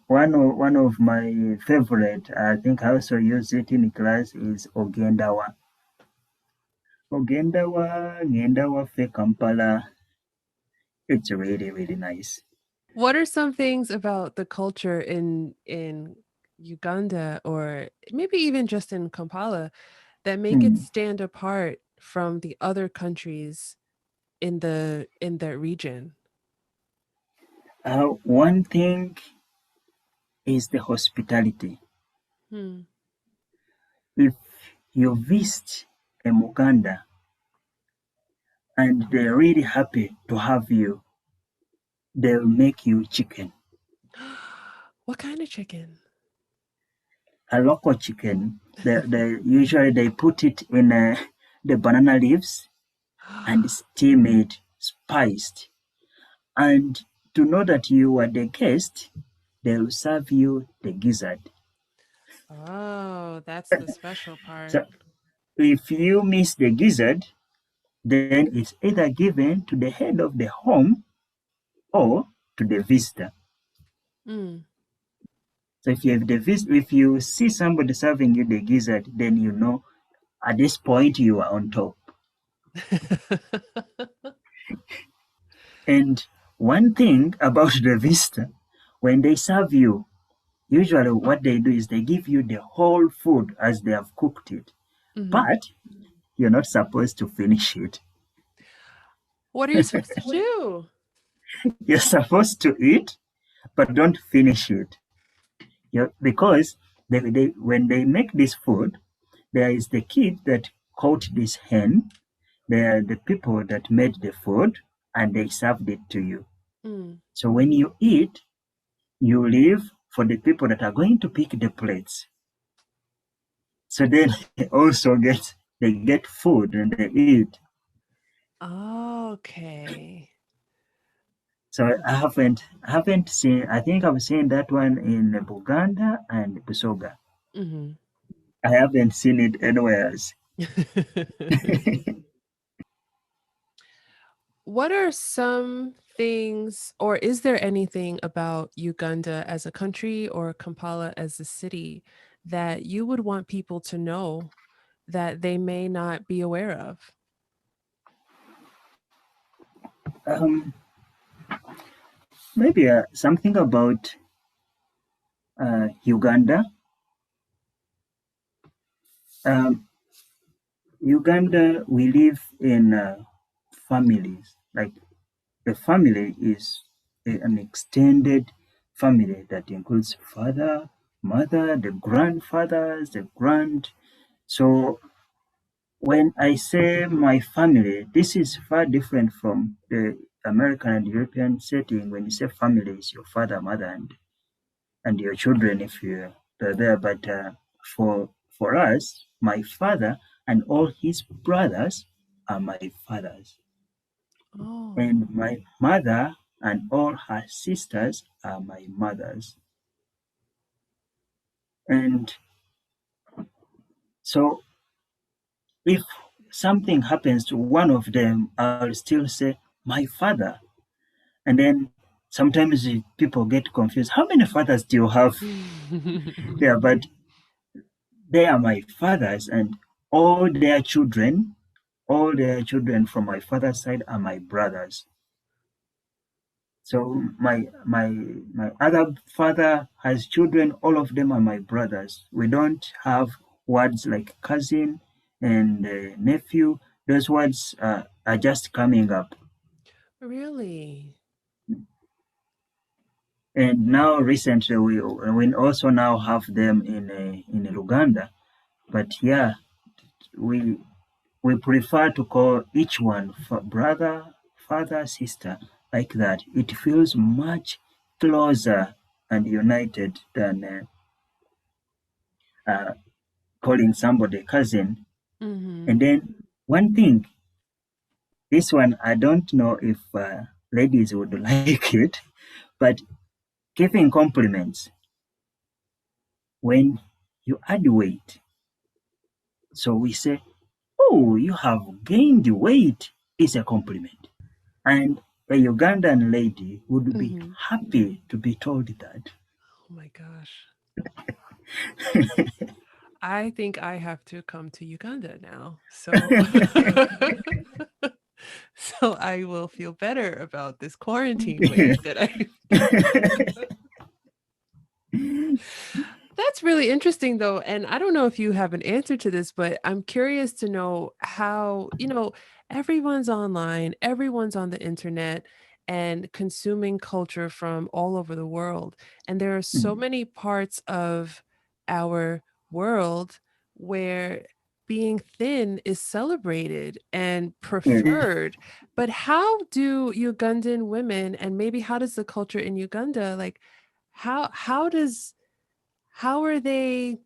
one of my favorite. I think I also use it in class. Is Ogendawa. Ogendawa, Ngendawa fe Kampala. It's really nice. What are some things about the culture in Uganda or maybe even just in Kampala that make it Hmm. stand apart from the other countries in that region? One thing is the hospitality. Hmm. If you visit a Muganda and they're really happy to have you, they'll make you chicken. What kind of chicken? A local chicken, usually they put it in the banana leaves and steam it, spiced. And to know that you are the guest, they'll serve you the gizzard. Oh, that's the special So part. if you miss the gizzard, then it's either given to the head of the home or to the visitor. Mm. So if you see somebody serving you the gizzard, then you know at this point you are on top. And one thing about the visitor, when they serve you, usually what they do is they give you the whole food as they have cooked it. Mhm. But you're not supposed to finish it. What are you supposed to do? You're supposed to eat, but don't finish it. Because when they make this food, there is the kid that caught this hen. There are the people that made the food, and they served it to you. Mm. So when you eat, you leave for the people that are going to pick the plates. So then they also get food and they eat. Okay. So I haven't seen. I think I've seen that one in Uganda and Lusoga. Hmm. I haven't seen it anywhere else. What are some things, or is there anything about Uganda as a country or Kampala as a city that you would want people to know that they may not be aware of? Um, Maybe something about Uganda. Um, Uganda, we live in families. Like a family is an extended family that includes father, mother, the grandfathers, the grand. So when I say my family, this is far different from the American and European setting. When you say family, it's your father, mother, and your children if you're there. But for us, my father and all his brothers are my fathers, Oh. and my mother and all her sisters are my mothers. And so if something happens to one of them, I'll still say my father. And then sometimes people get confused. How many fathers do you have? Yeah, but they are my fathers, and all their children, all their children from my father's side are my brothers. So my other father has children, all of them are my brothers. We don't have words like cousin and nephew. Those words are just coming up. Really? And now recently we also now have them in Luganda. But yeah, we we prefer to call each one brother, father, sister, like that. It feels much closer and united than uh, calling somebody cousin. Hmm. And then one thing, this one I don't know if ladies would like it, but giving compliments when you add weight. So we say, "Oh, you have gained weight," is a compliment. And a Ugandan lady would be Hmm. happy to be told that. Oh my gosh. I think I have to come to Uganda now. So so I will feel better about this quarantine weight that I That's really interesting though, and I don't know if you have an answer to this, but I'm curious to know how, everyone's online, everyone's on the internet and consuming culture from all over the world. And there are so Mm, many parts of our world where being thin is celebrated and yes. preferred. But how do Ugandan women, and maybe how does the culture in Uganda, like how are they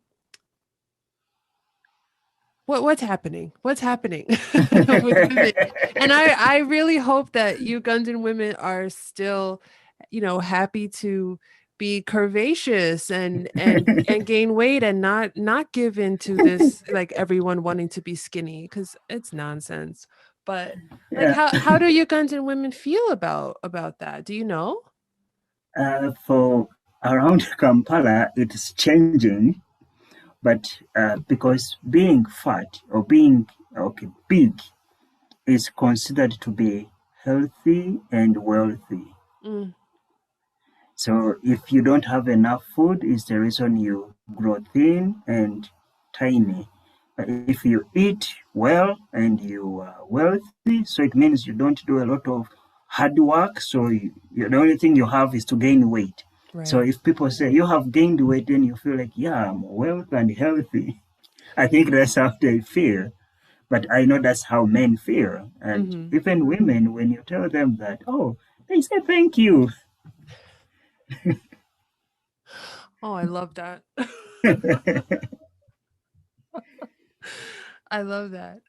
what's happening? What's happening with women? And I really hope that Ugandan women are still, happy to be curvaceous and gain weight and not give in to this like everyone wanting to be skinny because it's nonsense. But like Yeah. how do Ugandan women feel about that? Do you know? For around Kampala, it's changing, but because being fat or being big is considered to be healthy and wealthy. Mm, So if you don't have enough food, is the reason you grow thin and tiny. But if you eat well and you are wealthy, so it means you don't do a lot of hard work. So the only thing you have is to gain weight. So Right. if people say you have gained weight, then you feel like, yeah, I'm well and healthy. I think that's how they feel. But I know that's how men feel. And Hmm. even women, when you tell them that, oh, they say thank you. Oh, I love that. I love that.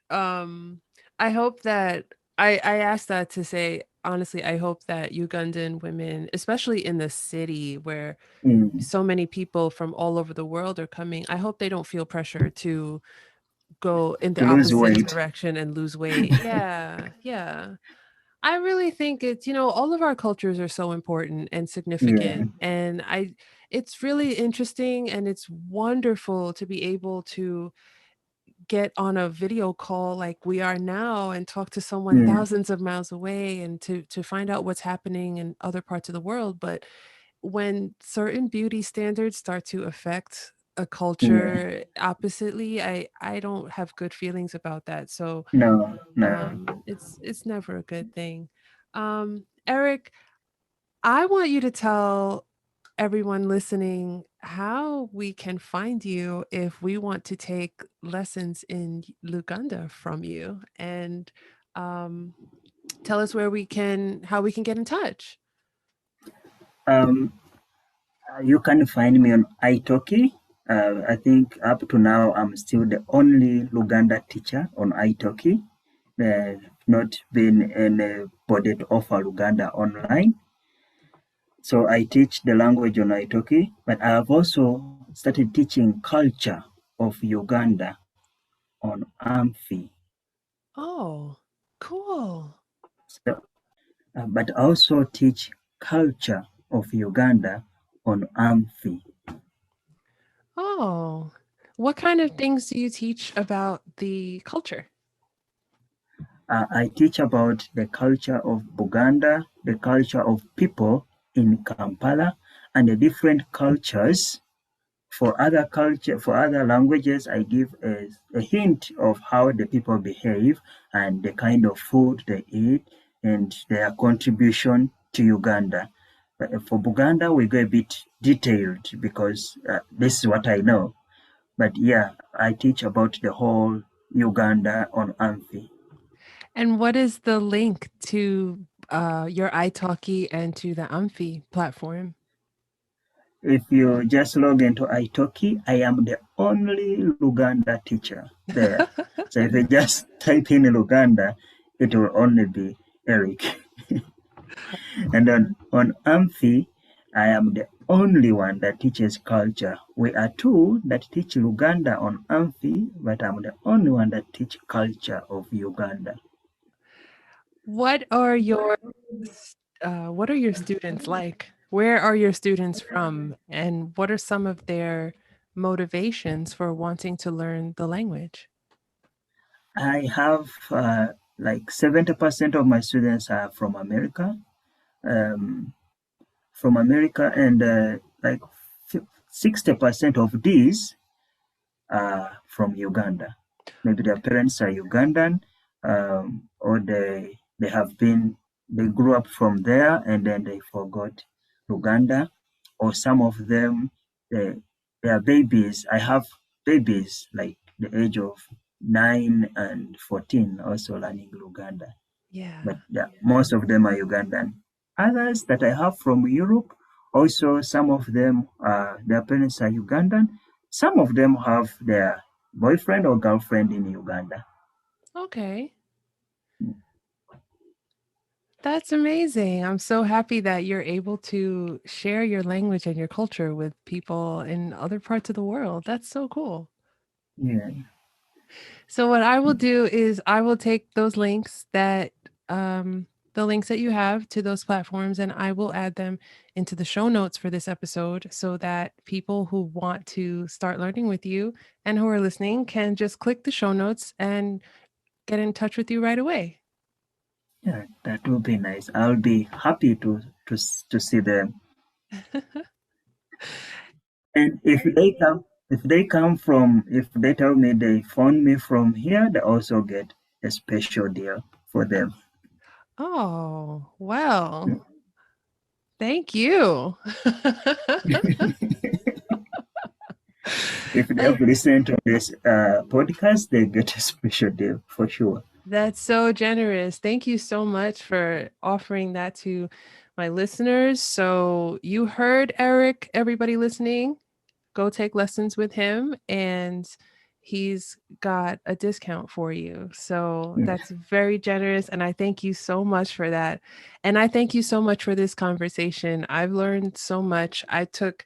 I hope that I asked that to say honestly, I hope that Ugandan women, especially in the city where Mm, so many people from all over the world are coming, I hope they don't feel pressure to go in the to lose opposite weight. direction and lose weight. Yeah, yeah. I really think it's, all of our cultures are so important and Yeah, significant. And it's really interesting and it's wonderful to be able to get on a video call like we are now and talk to someone yeah, thousands of miles away and to find out what's happening in other parts of the world. But when certain beauty standards start to affect a yeah. culture oppositely, I don't have good feelings about that. So No, no. it's never a good thing. Eric, I want you to tell everyone listening how we can find you if we want to take lessons in Luganda from you, and um, tell us how we can get in touch. Um, you can find me on italki. I think up to now I'm still the only Luganda teacher on italki. Not been anybody to offer Luganda online. So I teach the language on italki, but I have also started teaching culture of Uganda on Amphi. Oh, cool. So, but also teach culture of Uganda on Amphi. Oh, what kind of things do you teach about the culture? I teach about the culture of Buganda, the culture of people in Kampala, and the different cultures. For other languages, I give a hint of how the people behave and the kind of food they eat and their contribution to Uganda. But for Buganda, we go a bit detailed because this is what I know. But yeah, I teach about the whole Uganda on Amphi. And what is the link to your italki and to the Amphi platform? If you just log into italki, I am the only Luganda teacher there. So if you just type in Luganda, it will only be Erick. And then on Amphi, I am the only one that teaches culture. We are two that teach Luganda on Amphi, but I'm the only one that teach culture of Uganda. What are your what are your students like? Where are your students from? And what are some of their motivations for wanting to learn the language? I have like 70% of my students are um, from America, and like 60% of these are from Uganda. Maybe their parents are Ugandan, or they grew up from there and then they forgot Uganda, or some of them, they, they are babies. I have babies like the age of 9 and 14 also learning Luganda, Yeah. but most of them are Ugandan. Others that I have from Europe, also some of them, their parents are Ugandan. Some of them have their boyfriend or girlfriend in Uganda. Okay. That's amazing. I'm so happy that you're able to share your language and your culture with people in other parts of the world. That's so cool. Yeah, So what I will do is I will take those links the links that you have to those platforms and I will add them into the show notes for this episode so that people who want to start learning with you and who are listening can just click the show notes and get in touch with you right away. yeah, that would be nice. I'll be happy to see them. And if they tell me they found me from here, they also get a special deal for them. Oh, well, thank you. If they Uh, have listened to this podcast, they get a special deal for sure. That's so generous. Thank you so much for offering that to my listeners. So, you heard Erick, everybody listening. Go take lessons with him, and he's got a discount for you. So, Yeah. that's very generous. And I thank you so much for that. And I thank you so much for this conversation. I've learned so much. I took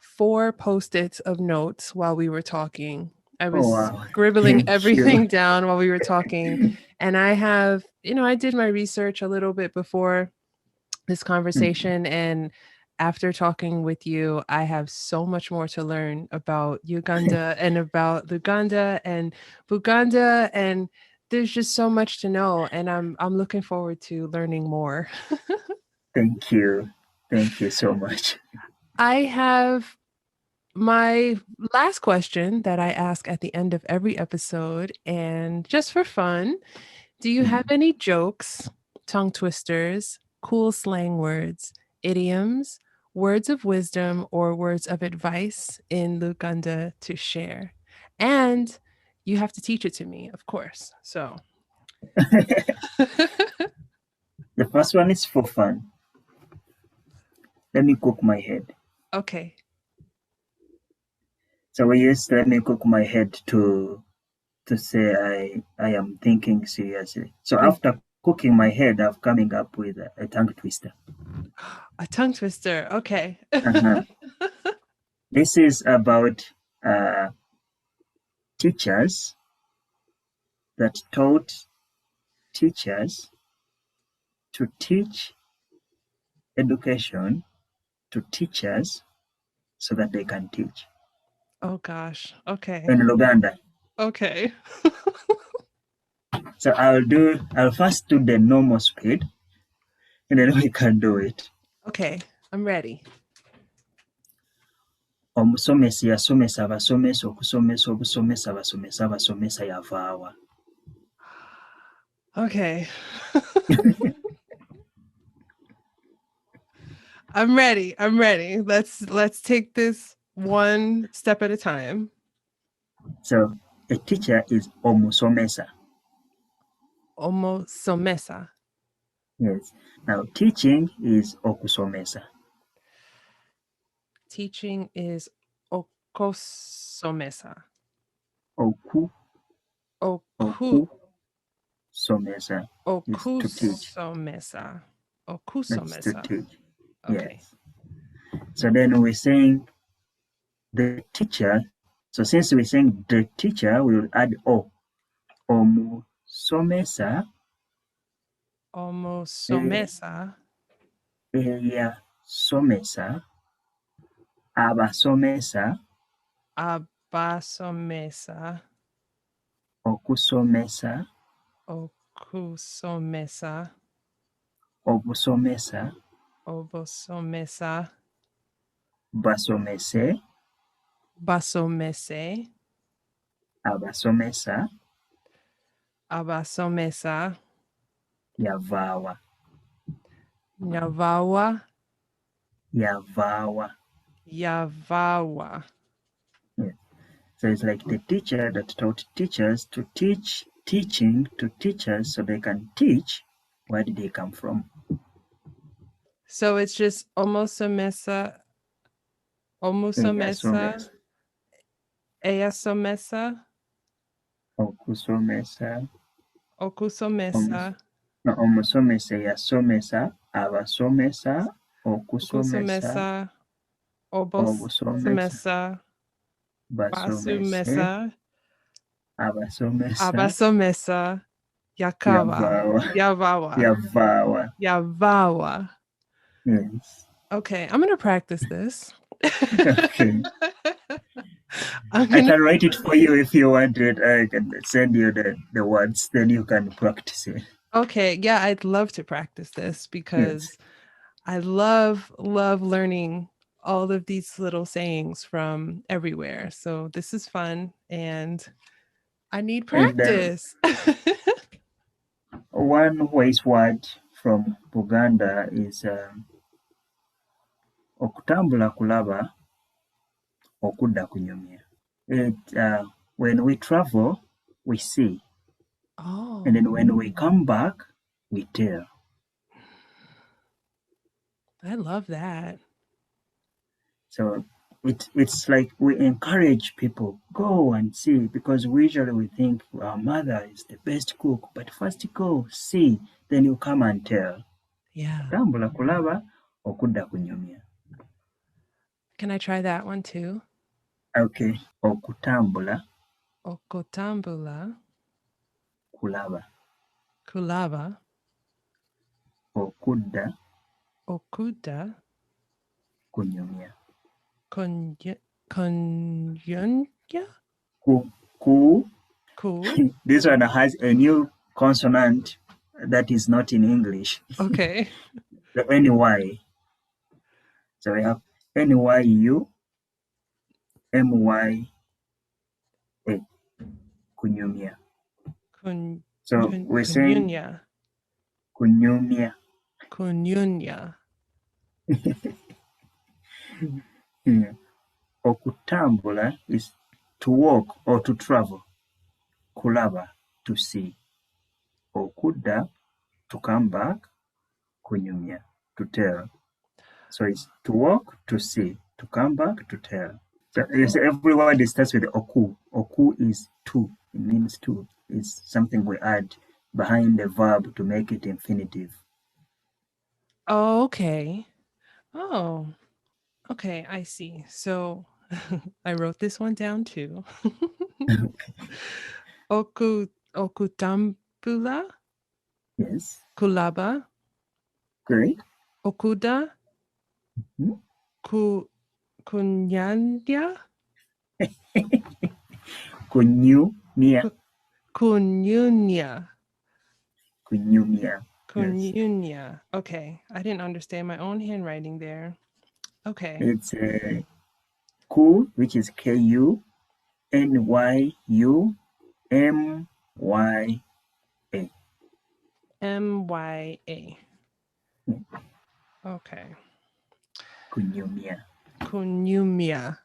4 Post-its of notes while we were talking. I Oh, was wow. scribbling Thank you. everything down while we were talking, and I have, I did my research a little bit before this Mm. conversation, and after talking with you, I have so much more to learn about Uganda and about Luganda and Buganda, and there's just so much to know, and I'm looking forward to learning more. Thank you. Thank you so much. I have my last question that I ask at the end of every episode, and just for fun, do you have Mm. any jokes, tongue twisters, cool slang words, idioms, words of wisdom, or words of advice in Luganda to share? And you have to teach it to me, of course. So, The first one is for fun. Let me cook my head. okay. So we use let me cook my head to say I am thinking seriously. So Mm. after cooking my head, I've coming up with a tongue twister. A tongue twister. Okay. Uh-huh. This is about uh, teachers that taught teachers to teach education to teachers so that they can teach Oh gosh. Okay. in Luganda. Okay. So I'll first do the normal speed and then we can do it. Okay. I'm ready. Omusomesa yasomesa abasomesa okusomesa obusomesa abasomesa abasomesa yavaawa. Okay. I'm ready. I'm ready. Let's take this one step at a time. So a teacher is omusomesa. Omosomesa. Yes. Now teaching is okusomesa. Teaching is okosomesa. Oku Oku oku somesa is to teach. okusomesa. That's to Okusomesa. teach. Okay. Yes. So then we're saying the teacher. So since we're saying the teacher, we'll add o. Omusomesa Omosomesa. eyasomesa abasomesa Abasomesa. okusomesa Okusomesa. obusomesa Obosomesa. basomese Basomese. abasomesa Abasomesa. yavaawa Nyavawa. yavaawa. Yavawa. Yeah. So it's like the teacher that taught teachers to teach teaching to teachers so they can teach. Where did they come from? So it's just omosomesa, omusomesa, Eyasomesa eyasomesa, okusomesa okusomesa, no, omusomesa yasomesa abasomesa okusomesa okusomesa, obusomesa obosomesa, basomese basumesa, abasomesa abasomesa, yakava, yavaawa yavawa, yavaawa. yavawa. Yes. Okay, I'm gonna practice this. Okay. I'm I gonna. can write it for you if you want it. I can send you the words, then you can practice it. Okay, yeah, I'd love to practice this Yes. because I love learning all of these little sayings from everywhere. So this is fun and I need And practice. One waste word from Uganda is okutambula kulaba, okudda kunyumya. When we travel, we see. Oh. And then when we come back, we tell. I love that. So it's like we encourage people, go and see, because usually we think our mother is the best cook, but first go, see, then you come and tell. Yeah. Okutambula kulaba, okudda kunyumya. Can I try that one too? Okay. Okutambula Okotambula kulaba, kulaba okudda okuda kunyumya. Konyunya? Ku. This one has a new consonant that is not in English. Okay. The NY. So we have NYU, MYA, kunyumya. So we're saying kunyumya. Kunyunya. Yeah. Okutambula is to walk or to travel. Kulaba, to see. Okudda, to come back. Kunyumya, to tell. So it's to walk, to see, to come back, to tell. So every word starts with oku. Oku is to. It means to. It's something we add behind the verb to make it infinitive. Oh, okay. Oh, okay. I see. So I wrote this one down too. Okutambula. Yes. Kulaba. Great. Okuda. Mm-hmm. Kunyanya. Kunyumya. Kunyunya. Kunyumya. Kunyunya. Yes. Okay. I didn't understand my own handwriting there. Okay. It's ku, which is KU, NYU, MYA. MYA. Okay. Kunyumya. Kunyumya.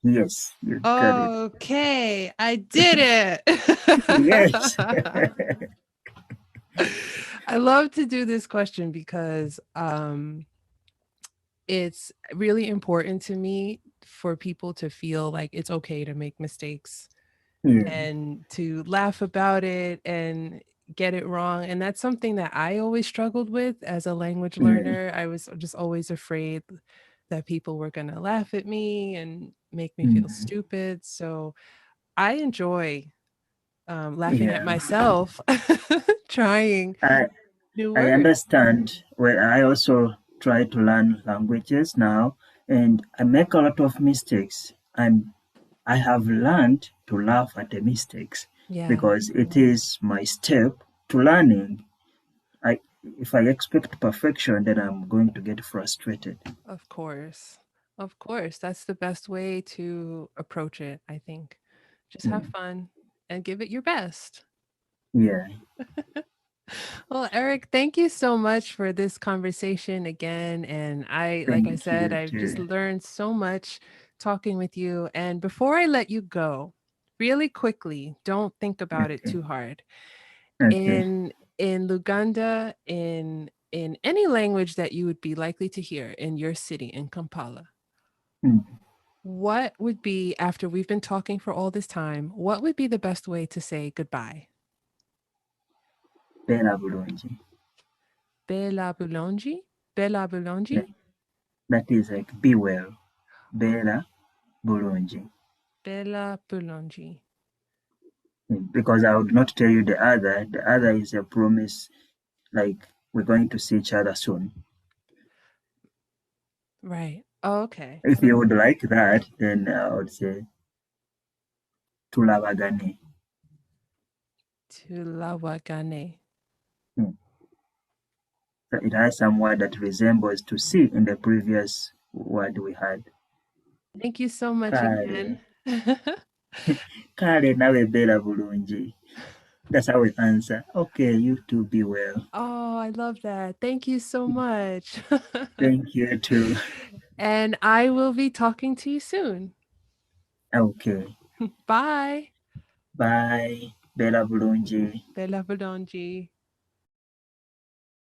Yes, you got it. Okay, I did it. Yes. I love to do this question because it's really important to me for people to feel like it's okay to make mistakes and to laugh about it and get it wrong. And that's something that I always struggled with as a language learner. I was just always afraid that people were going to laugh at me and make me feel stupid. So I enjoy laughing at myself trying new words. I understand. Well, I also try to learn languages now, and I make a lot of mistakes. And I have learned to laugh at the mistakes because it is my step to learning. If I expect perfection, then I'm going to get frustrated. Of course. Of course. That's the best way to approach it, I think. Just have fun and give it your best. Yeah. Well, Erick, thank you so much for this conversation again. And like I said, I've just learned so much talking with you. And before I let you go, really quickly, don't think about it too hard. In Luganda, in any language that you would be likely to hear in your city in Kampala, what would be, after we've been talking for all this time, what would be the best way to say goodbye? Bela bulungi. Bela bulungi? Bela bulungi? That is like be well. Bela bulungi. Bela bulungi. Because I would not tell you the other. The other is a promise, like we're going to see each other soon. Right. Oh, okay. If you would like that, then I would say tulabagane. Tulabagane. So it has some word that resembles to see in the previous word we had. Thank you so much again. Kale nawe bela bulungi. That's how we answer. Okay, you too, be well. Oh, I love that. Thank you so much. Thank you too. And I will be talking to you soon. Okay, Bye. bye. Bella Bulungi. Bella Bodonji.